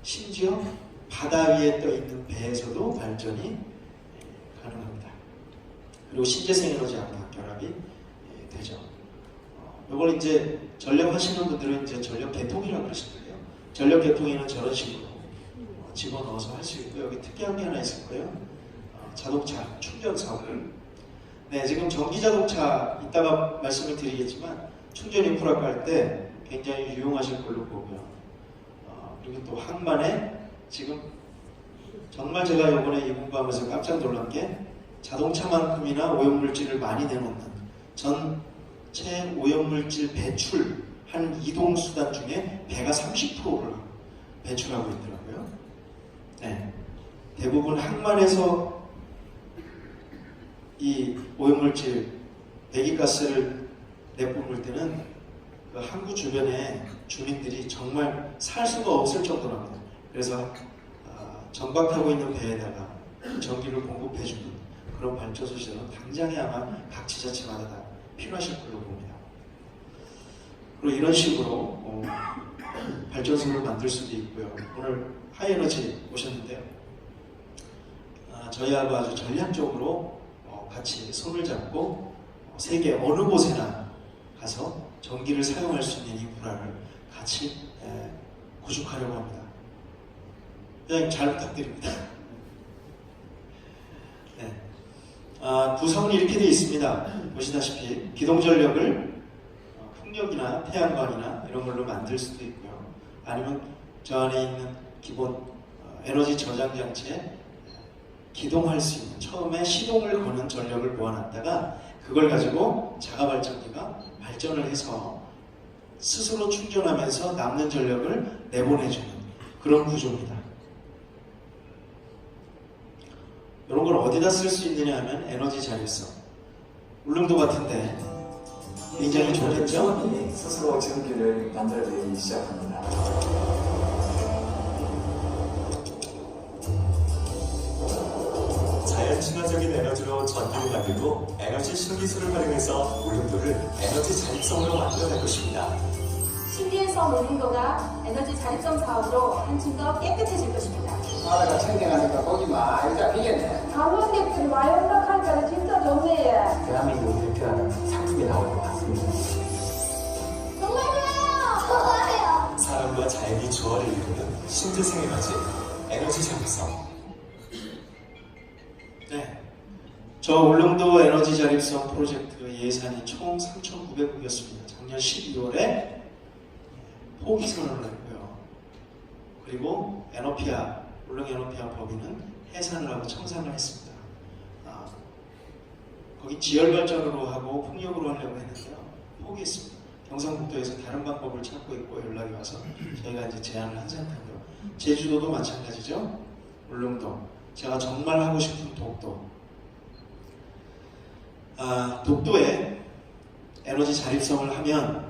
심지어 바다 위에 떠 있는 배에서도 발전이 가능합니다. 그리고 신재생 에너지하고 결합이 되죠. 이걸 이제 전력 하시는 분들은 이제 전력 개통이라고 그러시는데요. 전력 개통에는 저런 식으로 집어넣어서 할 수 있고, 여기 특이한 게 하나 있을 거예요. 자동차 충전 사업. 네, 지금 전기 자동차 이따가 말씀을 드리겠지만 충전 인프라 깔 때 굉장히 유용하실 걸로 보고요. 그리고 또 항만에 지금 정말 제가 이번에 이 공부하면서 깜짝 놀란 게 자동차만큼이나 오염물질을 많이 내놓는 전체 오염물질 배출하는 이동수단 중에 배가 30%를 배출하고 있더라고요. 네, 대부분 항만에서 이 오염물질 배기가스를 내뿜을 때는 그 항구 주변에 주민들이 정말 살 수가 없을 정도랍니다. 그래서 정박하고 있는 배에다가 전기를 공급해주는 그런 발전소 시설은 당장에 아마 각 지자체마다 다 필요하실 걸로 봅니다. 그리고 이런 식으로 발전소를 만들 수도 있고요. 오늘 하이에너지 오셨는데요. 저희하고 아주 전략적으로 같이 손을 잡고 세계 어느 곳에나 가서 전기를 사용할 수 있는 인프라를 같이 구축하려고 합니다. 그냥 잘 부탁드립니다. 네. 구성은 이렇게 되어 있습니다. 보시다시피 기동전력을 풍력이나 태양광이나 이런 걸로 만들 수도 있고요. 아니면 저 안에 있는 기본 에너지 저장 장치에 기동할 수 있는, 처음에 시동을 거는 전력을 모아놨다가 그걸 가지고 자가발전기가 발전을 해서 스스로 충전하면서 남는 전력을 내보내주는 그런 구조입니다. 이런 걸 어디다 쓸 수 있느냐 하면 에너지 자율성. 울릉도 같은데 굉장히 좋겠죠? 스스로 전기를 만들어내기 시작합니다. 자연 친화적인 에너지로 전기를 만들고 에너지 신기술을 활용해서 울릉도를 에너지 자립성으로 만들어낼 것입니다. 신기해서 울릉도가 에너지 자립성 사업으로 한층 더 깨끗해질 것입니다. 바다가 청량하니까 고기 많이 잡히겠네. 관광객들이 많이 온다하니까 진짜 좋네. 대한민국을 대표하는 상품이 나올 것 같습니다. 정말 좋아요. 사람과 자연이 조화를 이루는 신재생 에너지, 에너지 자립성. 네. 저 울릉도 에너지 자립성 프로젝트 예산이 총 3,900억이었습니다. 작년 12월에 포기 선언을 했고요. 그리고 에너피아, 울릉 에너피아 법인은 해산을 하고 청산을 했습니다. 거기 지열발전으로 하고 풍력으로 하려고 했는데요. 포기했습니다. 경상북도에서 다른 방법을 찾고 있고 연락이 와서 저희가 이제 제안을 한 상태고요. 제주도도 마찬가지죠. 울릉도. 제가 정말 하고 싶은 독도. 독도에 에너지 자립성을 하면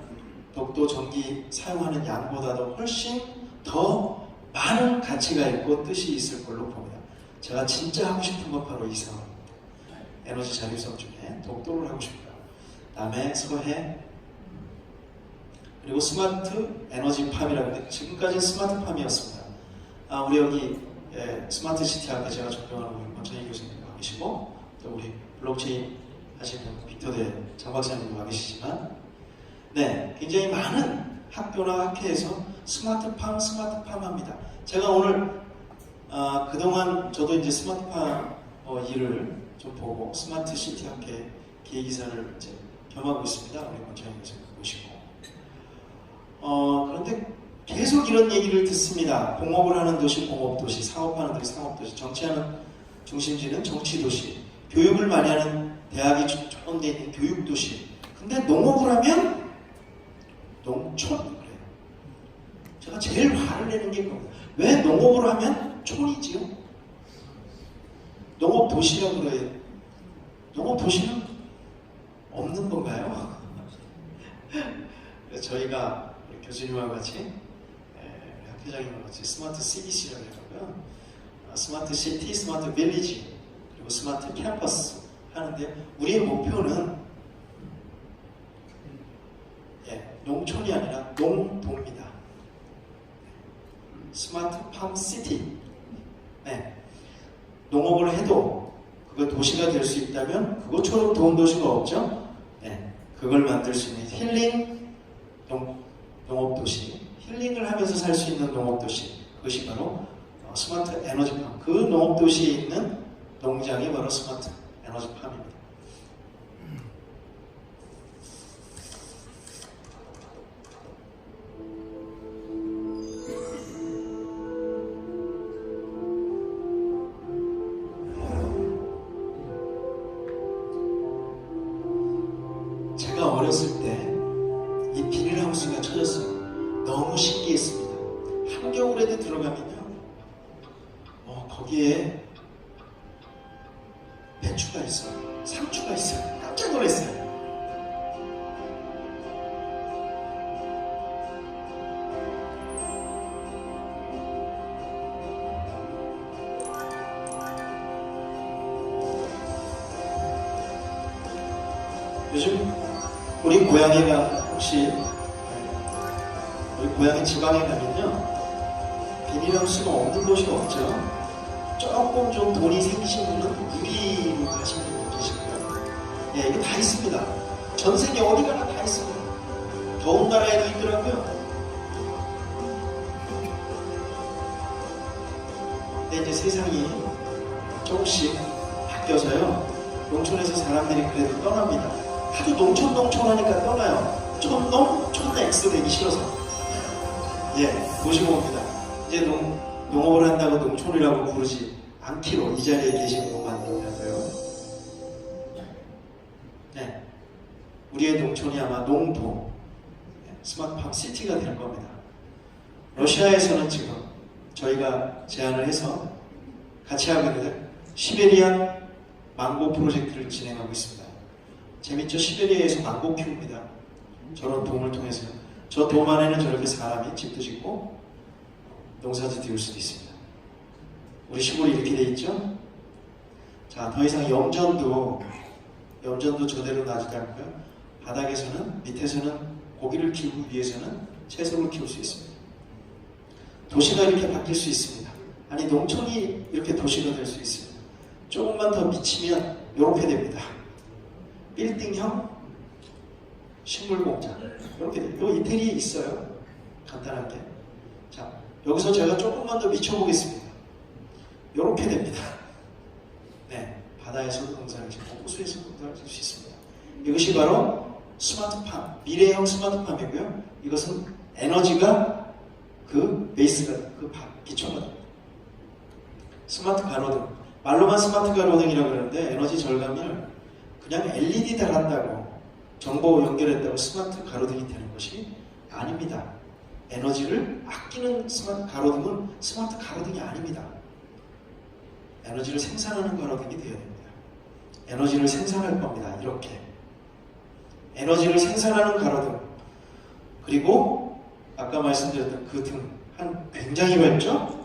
독도 전기 사용하는 양보다도 훨씬 더 많은 가치가 있고 뜻이 있을 걸로 봅니다. 제가 진짜 하고 싶은 건 바로 이 사업입니다. 에너지 자립성 중에 독도를 하고 싶어요. 남해, 서해, 그리고 스마트 에너지팜이라고 해요. 지금까지는 스마트팜이었습니다. 우리 여기 스마트 시티 앞에 제가 존경하는 우리 권창희 교수님도 와 계시고 또 우리 블록체인 하시는 빅터대 장 박사님도 와 계시지만 네, 굉장히 많은 학교나 학회에서 스마트팜 합니다. 제가 오늘 그동안 저도 이제 스마트팜 일을 좀 보고 스마트 시티 학회 기획이사를 이제 겸하고 있습니다. 우리 권창희 교수님 모시고 그런데 계속 이런 얘기를 듣습니다. 공업을 하는 도시 공업도시, 사업하는 도시 상업도시, 정치하는 중심지는 정치도시, 교육을 많이 하는 대학이 좋은 데 있는 교육도시. 근데 농업을 하면 농촌 그래요. 제가 제일 화를 내는 게 그겁니다. 왜 농업을 하면 촌이지요? 농업도시라고 그래요. 농업도시는 없는 건가요? 저희가 교수님과 같이 학회장님과 같이 스마트 CDC라고 하고요. 스마트 시티, 스마트 빌리지, 그리고 스마트 캠퍼스 하는데 우리의 목표는 농촌이 아니라 농도입니다. 스마트 팜 시티. 네. 농업을 해도 그거 도시가 될 수 있다면 그것처럼 좋은 도시가 없죠. 네. 그걸 만들 수 있는 힐링 농업도시, 힐링을 하면서 살 수 있는 농업도시, 그것이 바로 스마트 에너지팜. 그 농업도시에 있는 농장이 바로 스마트 에너지팜입니다. 제가 어렸을 때 이 비닐하우스가 쳐졌어요. 너무 신기했습니다. 한겨울에도 들어가면요, 거기에 배추가 있어요. 상추가 있어요. 깜짝 놀랐어요. 요즘 우리 고향에가 혹시 우리 고향의 지방에 가면요, 비닐하우스가 없는 곳이 없죠. 조금 좀 돈이 생기신 분은 유리로 하시는 분 계시고요. 예, 이게 다 있습니다. 전 세계 어디 가나 다 있습니다. 더운 나라에도 있더라고요. 근데 이제 세상이 조금씩 바뀌어서요, 농촌에서 사람들이 그래도 떠납니다. 하도 농촌 하니까 떠나요. 좀 농촌 X 되기 싫어서. 예, 모시고 옵니다. 이제 농업을 한다고 농촌이라고 부르지 않기로 이 자리에 계신 분만이라도요. 네, 우리의 농촌이 아마 농도, 스마트팜 시티가 될 겁니다. 러시아에서는 지금 저희가 제안을 해서 같이 하게 될 시베리안 망고 프로젝트를 진행하고 있습니다. 재밌죠? 시베리아에서 망고 키웁니다. 저런 돔을 통해서. 저 돔 안에는 저렇게 사람이 집도 짓고 농사도 지을 수도 있습니다. 우리 시골이 이렇게 돼 있죠? 자, 더 이상 염전도 저대로 놔주지 않고요. 바닥에서는, 밑에서는 고기를 키우기 위해서는 채소를 키울 수 있습니다. 도시가 이렇게 바뀔 수 있습니다. 아니, 농촌이 이렇게 도시가 될 수 있습니다. 조금만 더 미치면 이렇게 됩니다. 빌딩형 식물공장 이렇게 돼요. 이 이태리에 있어요. 간단하게. 자, 여기서 제가 조금만 더 미쳐보겠습니다. 이렇게 됩니다. 네, 바다에서도 농사를 짓고 호수에서도 농사를 짓을 수 있습니다. 이것이 바로 스마트팜, 미래형 스마트팜이고요. 이것은 에너지가 그 베이스가, 그 기초가 됩니다. 스마트 가로등, 말로만 스마트 가로등이라고 그러는데 에너지 절감을 그냥 LED 달았다고, 정보 연결했다고 스마트 가로등이 되는 것이 아닙니다. 에너지를 아끼는 스마트 가로등은 스마트 가로등이 아닙니다. 에너지를 생산하는 가로등이 되어야 됩니다. 에너지를 생산할 겁니다. 이렇게 에너지를 생산하는 가로등, 그리고 아까 말씀드렸던 그 등, 한 굉장히 밝죠?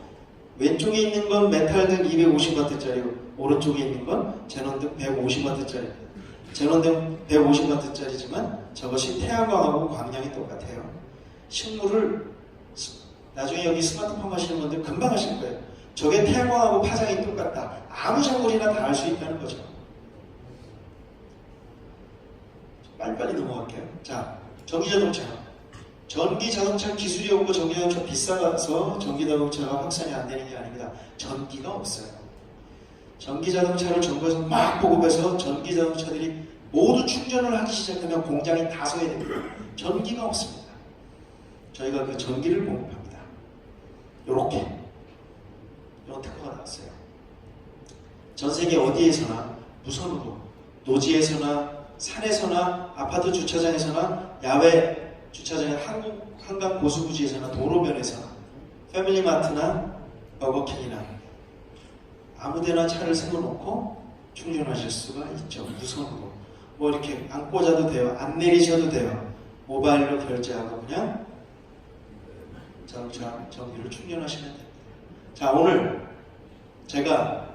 왼쪽에 있는 건 메탈등 250W짜리고 오른쪽에 있는 건 제논등 150W짜리. 제논등 150W짜리지만 저것이 태양광하고 광량이 똑같아요. 식물을 나중에 여기 스마트팜 하시는 분들 금방 하실 거예요. 저게 태양광하고 파장이 똑같다. 아무 작물이나 다 할 수 있다는 거죠. 빨리빨리 넘어갈게요. 자, 전기자동차. 전기자동차 기술이 없고 전기자동차 비싸서 전기자동차가 확산이 안 되는 게 아닙니다. 전기가 없어요. 전기자동차를 전국에서 막 보급해서 전기자동차들이 모두 충전을 하기 시작하면 공장이 다 서야 됩니다. 전기가 없습니다. 저희가 그 전기를 공급합니다. 요렇게 이런 특허가 나왔어요. 전 세계 어디에서나 무선으로 노지에서나 산에서나 아파트 주차장에서나 야외 주차장에 한강 고수부지에서나 도로변에서나 패밀리마트나 버거킹이나 아무데나 차를 세워놓고 충전하실 수가 있죠. 무선으로. 뭐 이렇게 안 꽂아도 돼요. 안 내리셔도 돼요. 모바일로 결제하고 그냥 자동차 전기를 충전하시면 됩니다. 자, 오늘 제가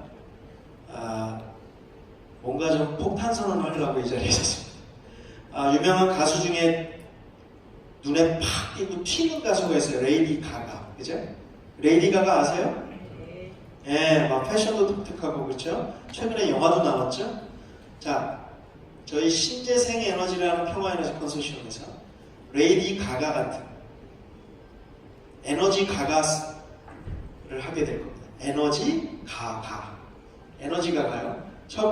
뭔가 좀 폭탄 선언을 하려고 이 자리에 있었습니다. 유명한 가수 중에 눈에 팍 띄고 튀는 가수가 있어요. 레이디 가가. 그죠? 레이디 가가 아세요? 예, 막 패션도 독특하고 그렇죠? 최근에 영화도 나왔죠? 자, 저희 신재생 에너지라는 평화에너지 컨소시엄에서 레이디 가가 같은 에너지 가가를 하게 될 겁니다. 에너지 가가. 에너지 가가요. 첫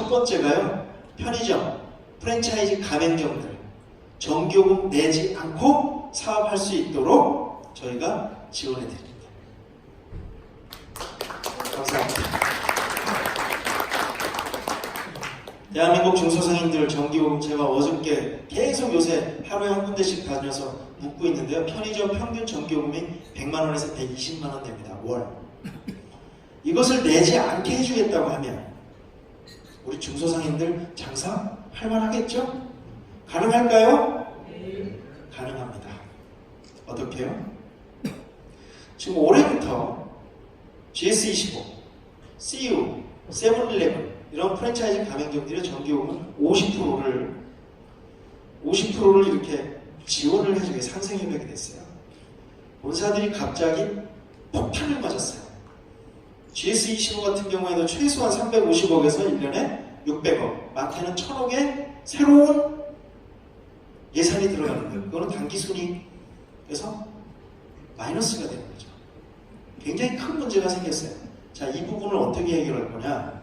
번째가요. 편의점, 프랜차이즈 가맹점들 전기요금 내지 않고 사업할 수 있도록 저희가 지원해 드립니다. 감사합니다. 대한민국 중소상인들 전기요금 제가 어저께 계속 요새 하루에 한 군데씩 다녀서 묻고 있는데요. 편의점 평균 전기요금이 100만원에서 120만원 됩니다. 월. 이것을 내지 않게 해주겠다고 하면 우리 중소상인들 장사 할만하겠죠? 가능할까요? 네. 가능합니다. 어떻게 해요? 지금 올해부터 GS25, CU, 세븐일레븐 이런 프랜차이즈 가맹점들의 전기요금은 50%를 이렇게 지원을 해주게 상생협약이 됐어요. 본사들이 갑자기 폭탄을 맞았어요. GS25 같은 경우에도 최소한 350억에서 1년에 600억, 많게는 1000억의 새로운 예산이 들어가는 거예요. 그거는 단기순이익에서 마이너스가 되는 거죠. 굉장히 큰 문제가 생겼어요. 자, 이 부분을 어떻게 해결할 거냐?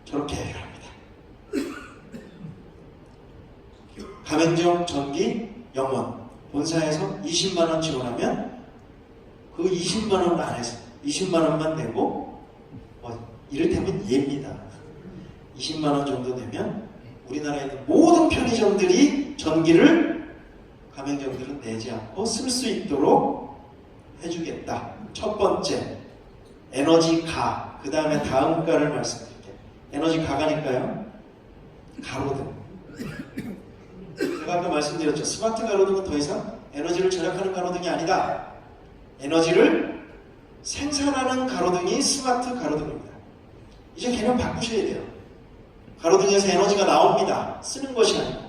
저렇게 해결합니다. 가맹점 전기 영원 본사에서 20만원 지원하면 그 20만원 안에서 20만원만 내고 이를테면 예입니다. 20만 원 정도 되면 우리나라에 있는 모든 편의점들이 전기를 가맹점들은 내지 않고 쓸 수 있도록 해주겠다. 첫 번째, 에너지 가. 그 다음에 다음 가를 말씀드릴게요. 에너지 가가니까요. 가로등. 제가 아까 말씀드렸죠. 스마트 가로등은 더 이상 에너지를 절약하는 가로등이 아니다. 에너지를 생산하는 가로등이 스마트 가로등입니다. 이제 개념 바꾸셔야 돼요. 가로등에서 에너지가 나옵니다. 쓰는 것이 아니고.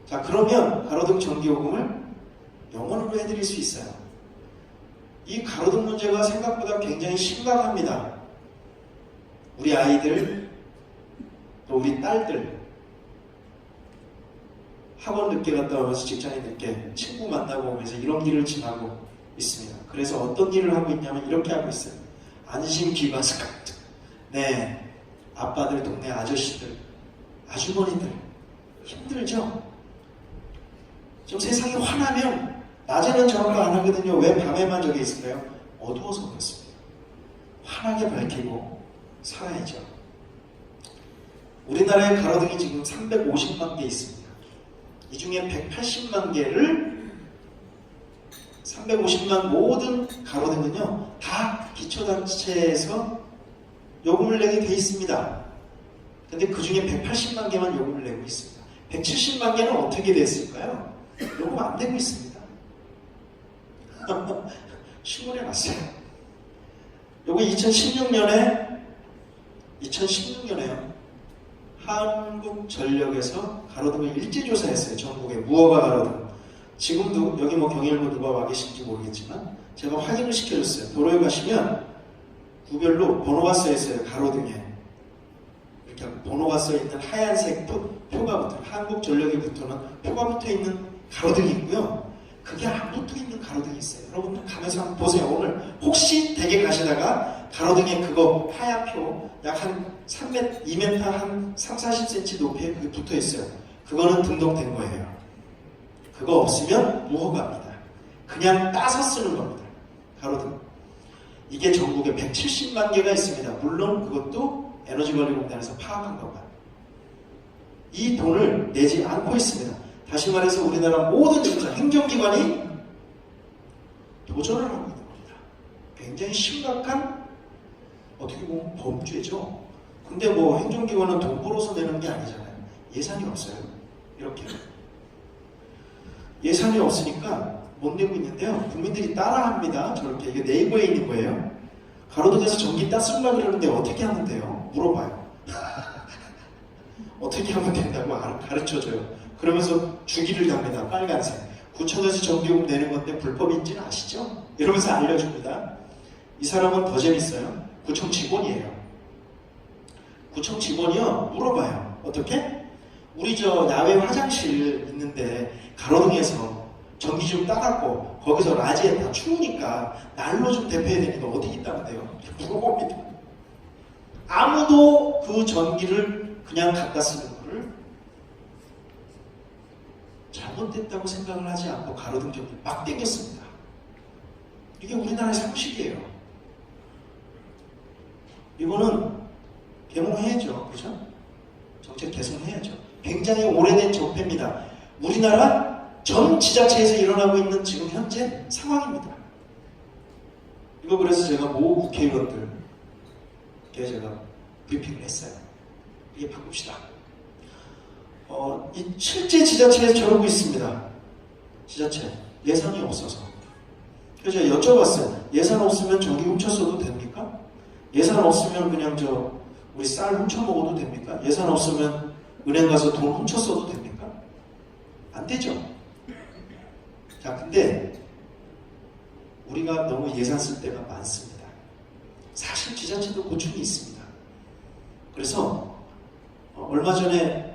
자, 그러면 가로등 전기요금을 0원으로 해드릴 수 있어요. 이 가로등 문제가 생각보다 굉장히 심각합니다. 우리 아이들, 또 우리 딸들, 학원 늦게 갔다 오면서 직장에 늦게 친구 만나고 오면서 이런 길을 지나고 있습니다. 그래서 어떤 일을 하고 있냐면 이렇게 하고 있어요. 안심 기관 스카우트. 네, 아빠들, 동네 아저씨들, 아주머니들 힘들죠? 좀 세상이 화나면 낮에는 저런 거 안 하거든요. 왜 밤에만 저기 있을까요? 어두워서 그렇습니다. 환하게 밝히고 살아야죠. 우리나라의 가로등이 지금 350만 개 있습니다. 이 중에 180만 개를 350만 모든 가로등은요 다 기초단체에서 요금을 내게 돼 있습니다. 근데 그 중에 180만 개만 요금을 내고 있습니다. 170만 개는 어떻게 됐을까요? 요금 안 내고 있습니다. 신문에 났어요. 요거 2016년에요. 한국전력에서 가로등을 일제조사했어요. 전국에 무허가 가로등. 지금도 여기 뭐 경일고 누가 와 계신지 모르겠지만 제가 확인을 시켜줬어요. 도로에 가시면 구별로 번호가 써 있어요. 가로등에 이렇게 번호가 써 있는 하얀색 표가 붙어, 한국전력이 붙어는 표가 붙어 있는 가로등이 있고요. 그게 안 붙어 있는 가로등이 있어요. 여러분들 가면서 한번 보세요. 오늘 혹시 댁에 가시다가 가로등에 그거 하얀 표 약 한 3m, 2m 한 3, 40cm 높이에 그게 붙어 있어요. 그거는 등록된 거예요. 그거 없으면 무허가입니다. 그냥 따서 쓰는 겁니다. 가로등. 이게 전국에 170만 개가 있습니다. 물론 그것도 에너지관리공단에서 파악한 겁니다. 이 돈을 내지 않고 있습니다. 다시 말해서 우리나라 모든 진짜 행정기관이 도전을 하고 있는 겁니다. 굉장히 심각한 어떻게 보면 범죄죠. 근데 뭐 행정기관은 돈 벌어서 내는 게 아니잖아요. 예산이 없어요. 이렇게. 예산이 없으니까 못 내고 있는데요. 국민들이 따라합니다. 저렇게. 이게 네이버에 있는 거예요. 가로등에서 전기 따쓰려고 그러는데 어떻게 하면 돼요? 물어봐요. 어떻게 하면 된다고 가르쳐줘요. 그러면서 주기를 답니다. 빨간색. 구청에서 전기요금 내는 건데 불법인지는 아시죠? 이러면서 알려줍니다. 이 사람은 더 재밌어요. 구청 직원이에요. 구청 직원이요. 물어봐요. 어떻게? 우리 저 야외 화장실 있는데 가로등에서 전기 좀 따갖고 거기서 라지에 다 추우니까 난로 좀 대표해야 되니까 어떻게 있다는데요? 물어봅니다. 아무도 그 전기를 그냥 갖다 쓰는 거를 잘못됐다고 생각을 하지 않고 가로등 전기 막 땡겼습니다. 이게 우리나라의 상식이에요. 이거는 개몽해야죠. 그죠? 정책 개선해야죠. 굉장히 오래된 적폐입니다. 우리나라 전 지자체에서 일어나고 있는 지금 현재 상황입니다. 이거 그래서 제가 모 국회의원들께 제가 브리핑을 했어요. 이게 바꿉시다. 이 실제 지자체에서 저러고 있습니다. 지자체 예산이 없어서. 그래서 제가 여쭤봤어요. 예산 없으면 전기 훔쳐 써도 됩니까? 예산 없으면 그냥 우리 쌀 훔쳐 먹어도 됩니까? 예산 없으면 은행 가서 돈 훔쳐 써도 됩니까? 안 되죠. 자, 근데 우리가 너무 예산 쓸 때가 많습니다. 사실 지자체도 고충이 있습니다. 그래서 얼마 전에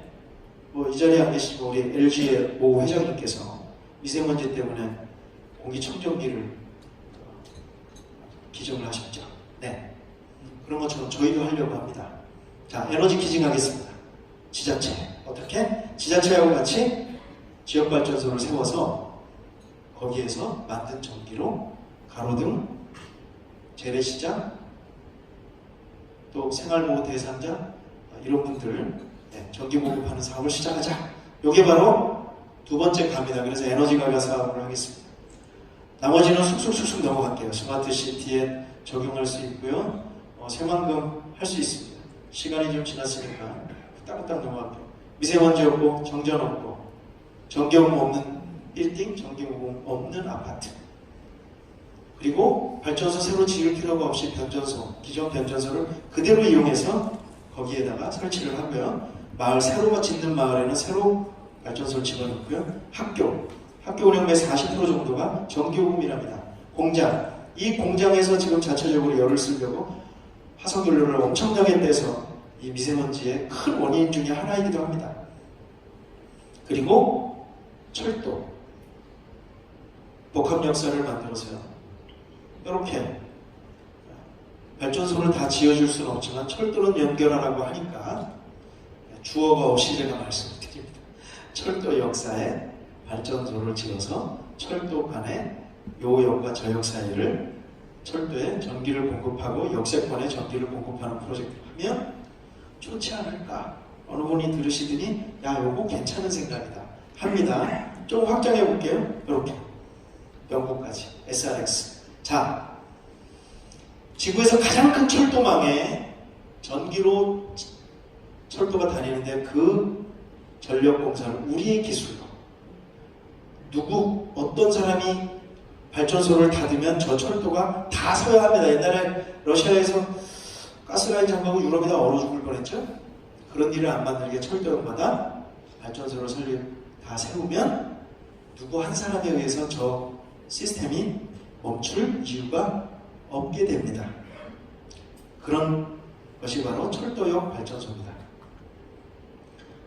뭐 이 자리에 안 계시고 우리 LG의 모 회장님께서 미세먼지 때문에 공기청정기를 기증을 하셨죠. 네. 그런 것처럼 저희도 하려고 합니다. 자, 에너지 기증하겠습니다. 지자체. 어떻게? 지자체하고 같이 지역발전소를 세워서 거기에서 만든 전기로 가로등, 재래시장, 또 생활보호 대상자, 이런 분들 전기 공급하는 사업을 시작하자. 이게 바로 두 번째 갑니다. 그래서 에너지 가가 사업을 하겠습니다. 나머지는 쑥쑥쑥쑥 넘어갈게요. 스마트 시티에 적용할 수 있고요. 새만금 할 수 있습니다. 시간이 좀 지났으니까 후딱후딱 넘어갈게요. 미세먼지 없고 정전 없고 전기요금 없는 빌딩, 전기요금 없는 아파트. 그리고 발전소 새로 지을 필요가 없이 변전소, 기존 변전소를 그대로 이용해서 거기에다가 설치를 하고요. 마을 새로 짓는 마을에는 새로 발전소를 집어넣고요. 학교 운영비의 40% 정도가 전기요금이랍니다. 공장, 이 공장에서 지금 자체적으로 열을 쓰려고 화석연료를 엄청나게 떼서 이 미세먼지의 큰 원인 중에 하나이기도 합니다. 그리고 철도, 복합 역사를 만들어서요. 이렇게 발전소를 다 지어줄 수는 없지만 철도는 연결하라고 하니까 주어가 없이 제가 말씀드립니다. 철도 역사에 발전소를 지어서 철도 간의 요 역과 저 역 사이를 철도에 전기를 공급하고 역세권에 전기를 공급하는 프로젝트를 하면 좋지 않을까? 어느 분이 들으시더니 야, 요거 괜찮은 생각이다 합니다. 좀 확장해 볼게요. 이렇게 영국까지 SRX. 자, 지구에서 가장 큰 철도망에 전기로 철도가 다니는데 그 전력 공사를 우리의 기술로 어떤 사람이 발전소를 닫으면 저 철도가 다 서야 합니다. 옛날에 러시아에서 가스라인 장벽을 유럽에다 얼어 죽을 뻔했죠. 그런 일을 안 만들게 철도역마다 발전소를 다 세우면 누구 한 사람에 의해서 저 시스템이 멈출 이유가 없게 됩니다. 그런 것이 바로 철도역 발전소입니다.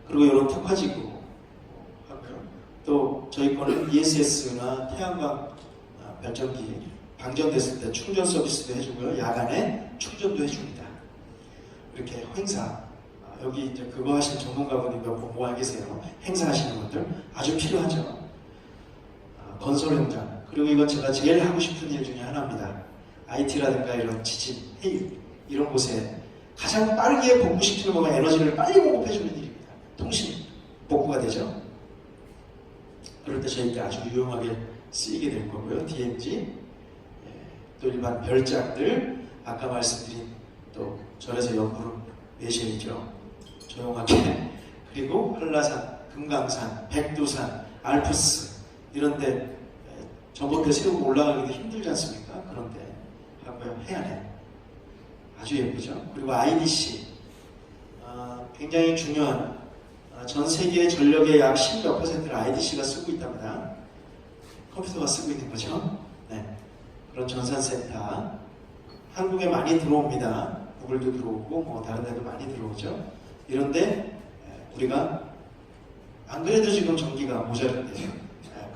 그리고 이런 특화지구 하고요. 또 저희 거는 ESS나 태양광 발전기 방전됐을 때 충전 서비스도 해주고요. 야간에 충전도 해줍니다. 이렇게 행사, 여기 이제 그거 하시는 전문가분이 몇 분 모아 계세요. 행사하시는 분들 아주 필요하죠. 건설 현장. 그리고 이건 제가 제일 하고 싶은 일 중에 하나입니다. IT라든가 이런 지진, 해일 이런 곳에 가장 빠르게 복구시키는 거가 에너지를 빨리 공급해주는 일입니다. 통신 복구가 되죠. 그럴 때 저희가 아주 유용하게 쓰이게 될 거고요. DMZ, 또 일반 별장들, 아까 말씀드린 또 절에서 옆으로 외셔이죠. 조용하게. 그리고 한라산, 금강산, 백두산, 알프스 이런데 전봇대 세우고 올라가기도 힘들지 않습니까? 그런데 하고요. 해안에 아주 예쁘죠. 그리고 IDC, 굉장히 중요한 전 세계 전력의 약 10몇 퍼센트를 IDC가 쓰고 있답니다. 컴퓨터가 쓰고 있는 거죠. 네. 그런 전산센터 한국에 많이 들어옵니다. 구글도 들어오고 뭐 다른 데도 많이 들어오죠. 이런데 우리가 안 그래도 지금 전기가 모자란데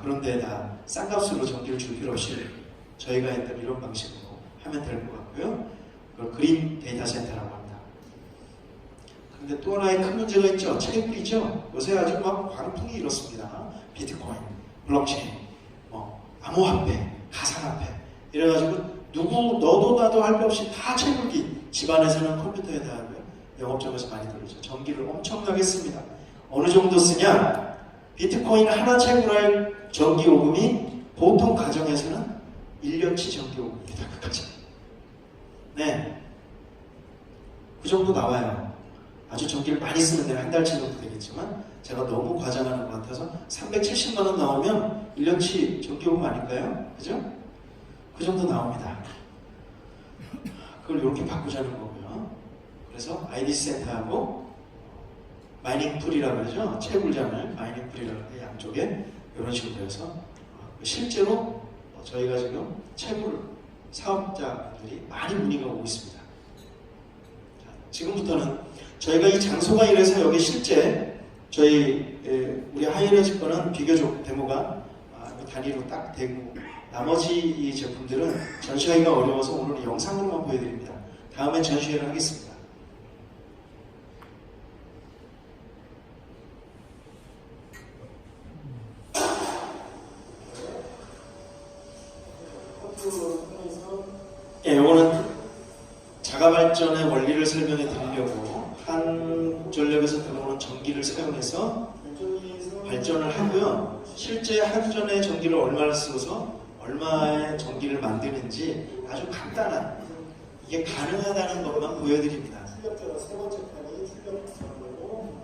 그런데 다 싼 값으로 전기를 줄 필요 없이 저희가 했던 이런 방식으로 하면 될 것 같고요. 그걸 그린 데이터 센터라고 합니다. 그런데 또 하나의 큰 문제가 있죠. 채굴이죠. 요새 아주 막 광풍이 일었습니다. 비트코인, 블록체인, 암호화폐, 가상화폐 이래가지고 누구 너도 나도 할 것 없이 다 채굴기. 집안에서는 컴퓨터에다 하고요. 영업장에서 많이 돌리죠. 전기를 엄청나게 씁니다. 어느 정도 쓰냐? 비트코인 하나 채굴할 전기 요금이 보통 가정에서는 1년치 전기 요금입니다. 끝까지. 네. 그 정도 나와요. 아주 전기를 많이 쓰는 데는 한 달치 정도 되겠지만 제가 너무 과장하는 것 같아서 370만 원 나오면 1년치 전기 요금 아닐까요? 그죠? 그 정도 나옵니다. 그걸 이렇게 바꾸자는 거고요. 그래서 IDC 센터하고 마이닝 풀이라고 그러죠. 채굴장을 마이닝 풀이라고 해요. 양쪽에 이런 식으로 해서 실제로 저희가 지금 채굴 사업자들이 많이 문의가 오고 있습니다. 자, 지금부터는 저희가 이 장소가 이래서 여기 실제 저희 우리 하이에너지 거는 비교적 데모가 단위로 딱 되고 나머지 이 제품들은 전시하기가 어려워서 오늘 영상으로만 보여드립니다. 다음에 전시회를 하겠습니다. 예, 이거는 자가발전의 원리를 설명해 드리려고 한전력에서 들어오는 전기를 사용해서 발전을 하고요. 실제 한전의 전기를 얼마를 써서 얼마의 전기를 만드는지 아주 간단한 이게 가능하다는 것만 보여드립니다. 출력자가 세 번째 칸이 출력자고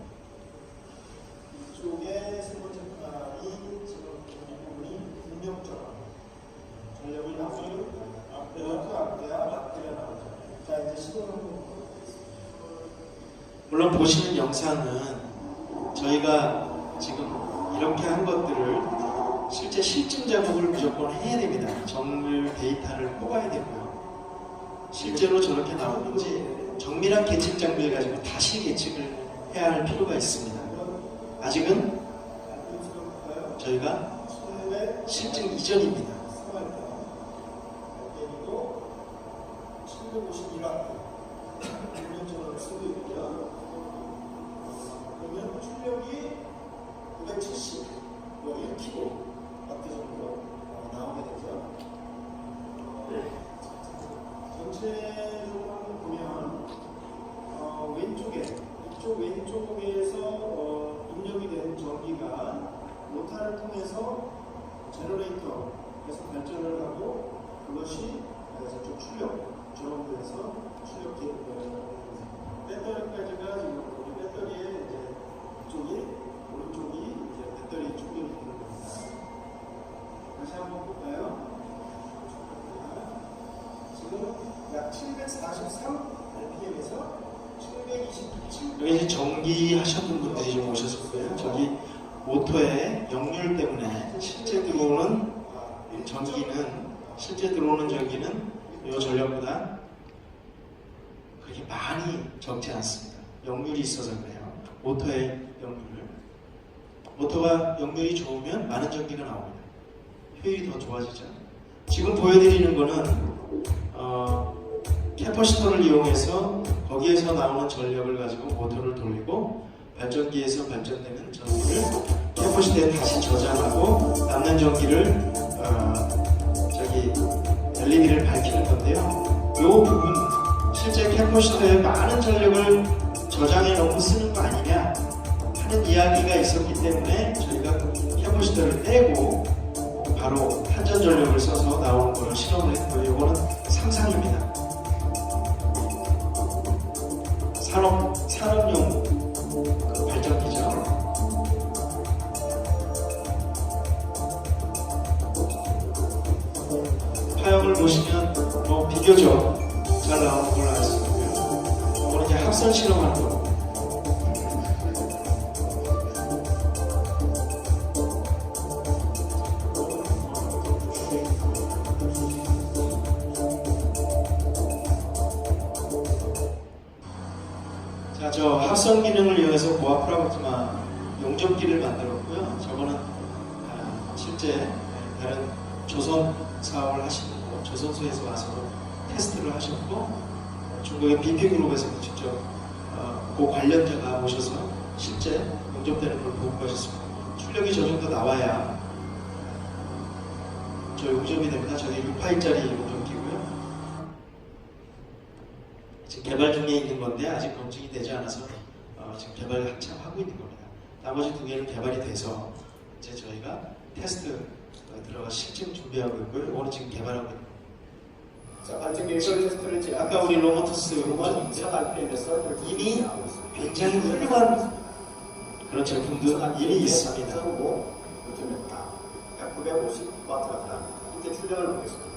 이쪽에 세 번째 칸이 지금 이 부분이 입력자가 전력을 나중에 앞에야 나오죠. 자 이제 시도를 한번 물론 보시는 영상은 저희가 지금 이렇게 한 것들을 실제 실증 작업을 무조건 해야 됩니다. 정밀 데이터를 뽑아야 되고요. 실제로 저렇게 나오는지 정밀한 계측 장비를 가지고 다시 계측을 해야 할 필요가 있습니다. 아직은 저희가 실증 이전입니다. 751W 전원을 쓰고 있고요. 그러면 출력이 970, 1kW 정도 나오게 되죠. 전체적으로 보면 왼쪽에 이쪽 왼쪽에서 입력이 된 전기가 모터를 통해서 제너레이터에서 발전을 하고 그것이 저쪽 출력 전원부에서 출력 배터리까지가 지금 우리 배터리에 이제 이쪽이 오른쪽이 이제 배터리 충전이 되는 겁니다. 다시 한번 볼까요? 지금 약 743 RPM에서 727. 여기 이제 전기 하셨던 분들이 좀 오셨을 거예요. 저기 모터의 역률 때문에 실제 들어오는 전기는 이 전력보다 그렇게 많이 적지 않습니다. 역률이 있어서 그래요. 모터의 역률을. 모터가 역률이 좋으면 많은 전기가 나옵니다. 효율이 더 좋아지죠. 지금 보여드리는 거는 캐퍼시터를 이용해서 거기에서 나오는 전력을 가지고 모터를 돌리고 발전기에서 발전되는 전기를 캐퍼시터에 다시 저장하고 남는 전기를 LED를 밝히는 건데요. 이 부분 실제 캐퍼시터에 많은 전력을 저장해 놓고 쓰는 거 아니냐 하는 이야기가 있었기 때문에 저희가 캐퍼시터를 떼고 바로 한전 전력을 써서 나오는 걸 실험을 했고요. 이거는 상상입니다. 산업용 발전기죠. 파형을 보시면 비교적 잘 나오는 걸로 알 수 있고요. 이거는 이제 합선 실험하는 거. 자, 저 합선 기능을 이용해서 보아 프라그마 용접기를 만들었고요. 저거는 실제 다른 조선 사업을 하시는 거, 조선소에서 와서 테스트를 하셨고 중국의 BP그룹에서 직접 그 관련자가 오셔서 실제 용접되는 걸 보고 가셨습니다. 출력이 저 정도 나와야 저 용접이 됩니다. 저게 6파일짜리 용접기고요. 지금 개발 중에 있는 건데 아직 검증이 되지 않아서 지금 개발을 한참 하고 있는 겁니다. 나머지 두 개는 개발이 돼서 이제 저희가 테스트 들어가 실증 준비하고 있고요. 이거는 지금 개발하고 있는 겁니다. 자, 발전기 테스트를 제가 아까 우리 로보터스 RPM에서 이미 굉장히 훌륭한 그런 제품도 이미 있습니다. 고 요즘에 다 950W가 다 이때 출력을 보겠습니다.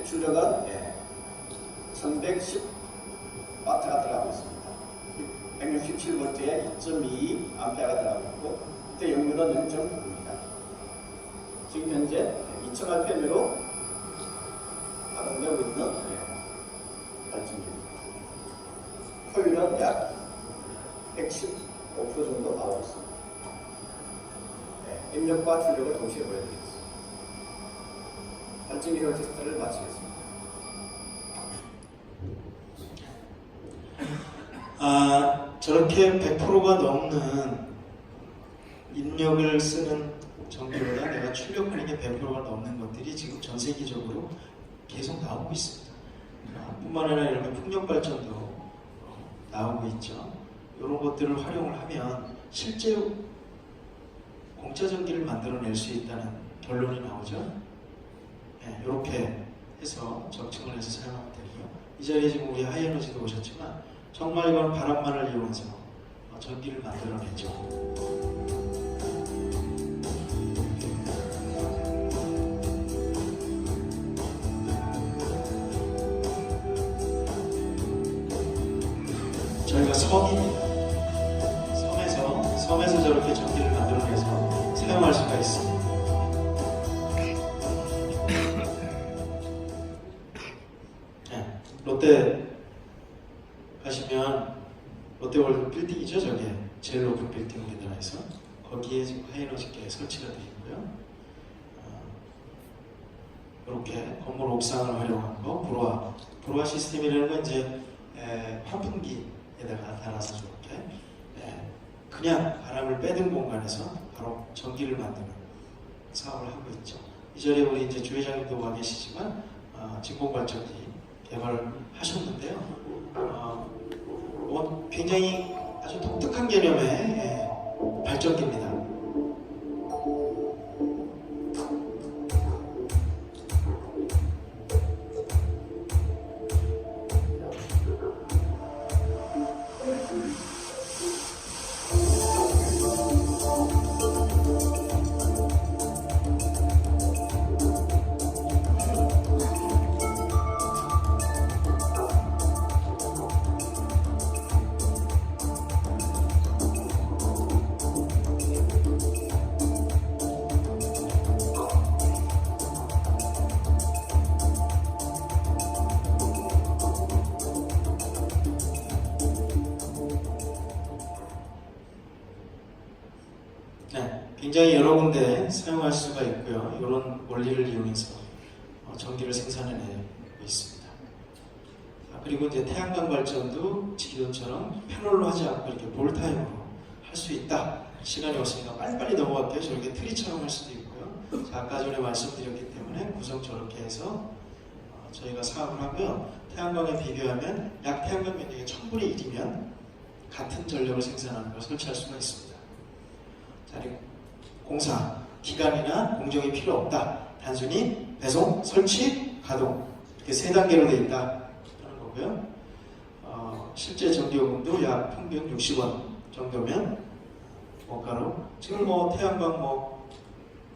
출력은 1110W가 들어가고 있습니다. 167V에 2.2A가 들어가고 있고 이때 용률은 0.9입니다. 지금 현재 2000rpm으로 가동되고 있는 발전기입니다. 효율은 약 115% 정도 나오고 있습니다. 입력과 출력을 동시에 보여드리겠습니다. 발전기 효율 테스트를 마치겠습니다. 저렇게 100%가 넘는 입력을 쓰는 전기보다 내가 출력하는 게 100%가 넘는 것들이 지금 전 세계적으로 계속 나오고 있습니다. 뿐만 아니라 이렇게 풍력 발전도 나오고 있죠. 이런 것들을 활용을 하면 실제로 공짜 전기를 만들어낼 수 있다는 결론이 나오죠. 이렇게 해서 적층을 해서 사용하면 되고요. 이 자리에 지금 우리 하이에너지도 오셨지만 정말 이건 바람만을 이용해서 전기를 만들어내죠. 저희가 섬입니다. 섬에서 저렇게 전기를 만들어내서 사용할 수가 있습니다. 롯데 가시면 롯데월드 빌딩이죠. 저게 제일 높은 빌딩 우리나라에서. 거기에 지금 하이에너지계 설치가 되어 있고요. 이렇게 건물 옥상을 활용한 거, 불화 시스템이라는 건 이제 환풍기에다가 달아서 저렇게 그냥 바람을 빼든 공간에서 바로 전기를 만드는 사업을 하고 있죠. 이 자리에 우리 이제 주 회장님도 와 계시지만 진공발전기 개발하셨는데요. 굉장히 아주 독특한 개념의 발전기입니다. 굉장히 여러 군데 사용할 수가 있고요. 이런 원리를 이용해서 전기를 생산해내고 있습니다. 그리고 이제 태양광 발전도 지기론처럼 패널로 하지 않고 이렇게 볼타임으로 할 수 있다. 시간이 없으니까 빨리빨리 넘어갈게요. 저렇게 트리처럼 할 수도 있고요. 자, 아까 전에 말씀드렸기 때문에 구성 저렇게 해서 저희가 사업을 하고요. 태양광에 비교하면 약 태양광 면적의 1000분의 1이면 같은 전력을 생산하는 걸 설치할 수가 있습니다. 자, 공사, 기간이나 공정이 필요 없다. 단순히 배송, 설치, 가동 이렇게 3단계로 되어 있다 하는 거고요. 실제 전기요금도 약 평균 60원 정도면 원가로 지금 태양광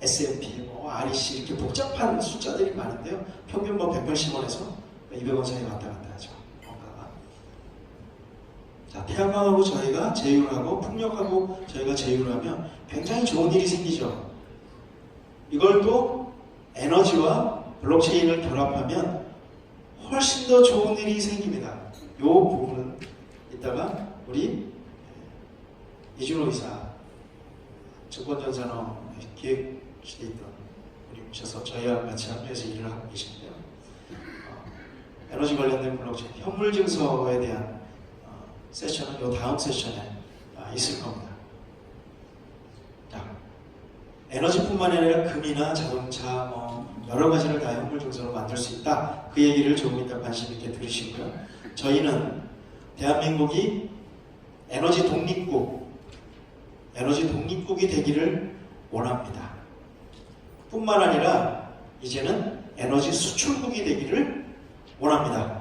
S&P, REC 이렇게 복잡한 숫자들이 많은데요. 평균 180원에서 200원 사이 왔다 갔다 하죠. 원가가. 자, 태양광하고 저희가 제휴하고 풍력하고 저희가 제휴를 하면 굉장히 좋은 일이 생기죠. 이걸 또 에너지와 블록체인을 결합하면 훨씬 더 좋은 일이 생깁니다. 이 부분은 이따가 우리 이준호 이사 증권전산업 기획실에 있던 분이 오셔서 저희와 같이 합류해서 일을 하고 계신데요. 에너지 관련된 블록체인 현물 증서에 대한 세션은 이 다음 세션에 있을 겁니다. 자, 에너지뿐만 아니라 금이나 자동차 여러 가지를 다 현물 증서로 만들 수 있다. 그 얘기를 조금 이따 관심 있게 들으시고요. 저희는 대한민국이 에너지 독립국이 되기를 원합니다. 뿐만 아니라 이제는 에너지 수출국이 되기를 원합니다.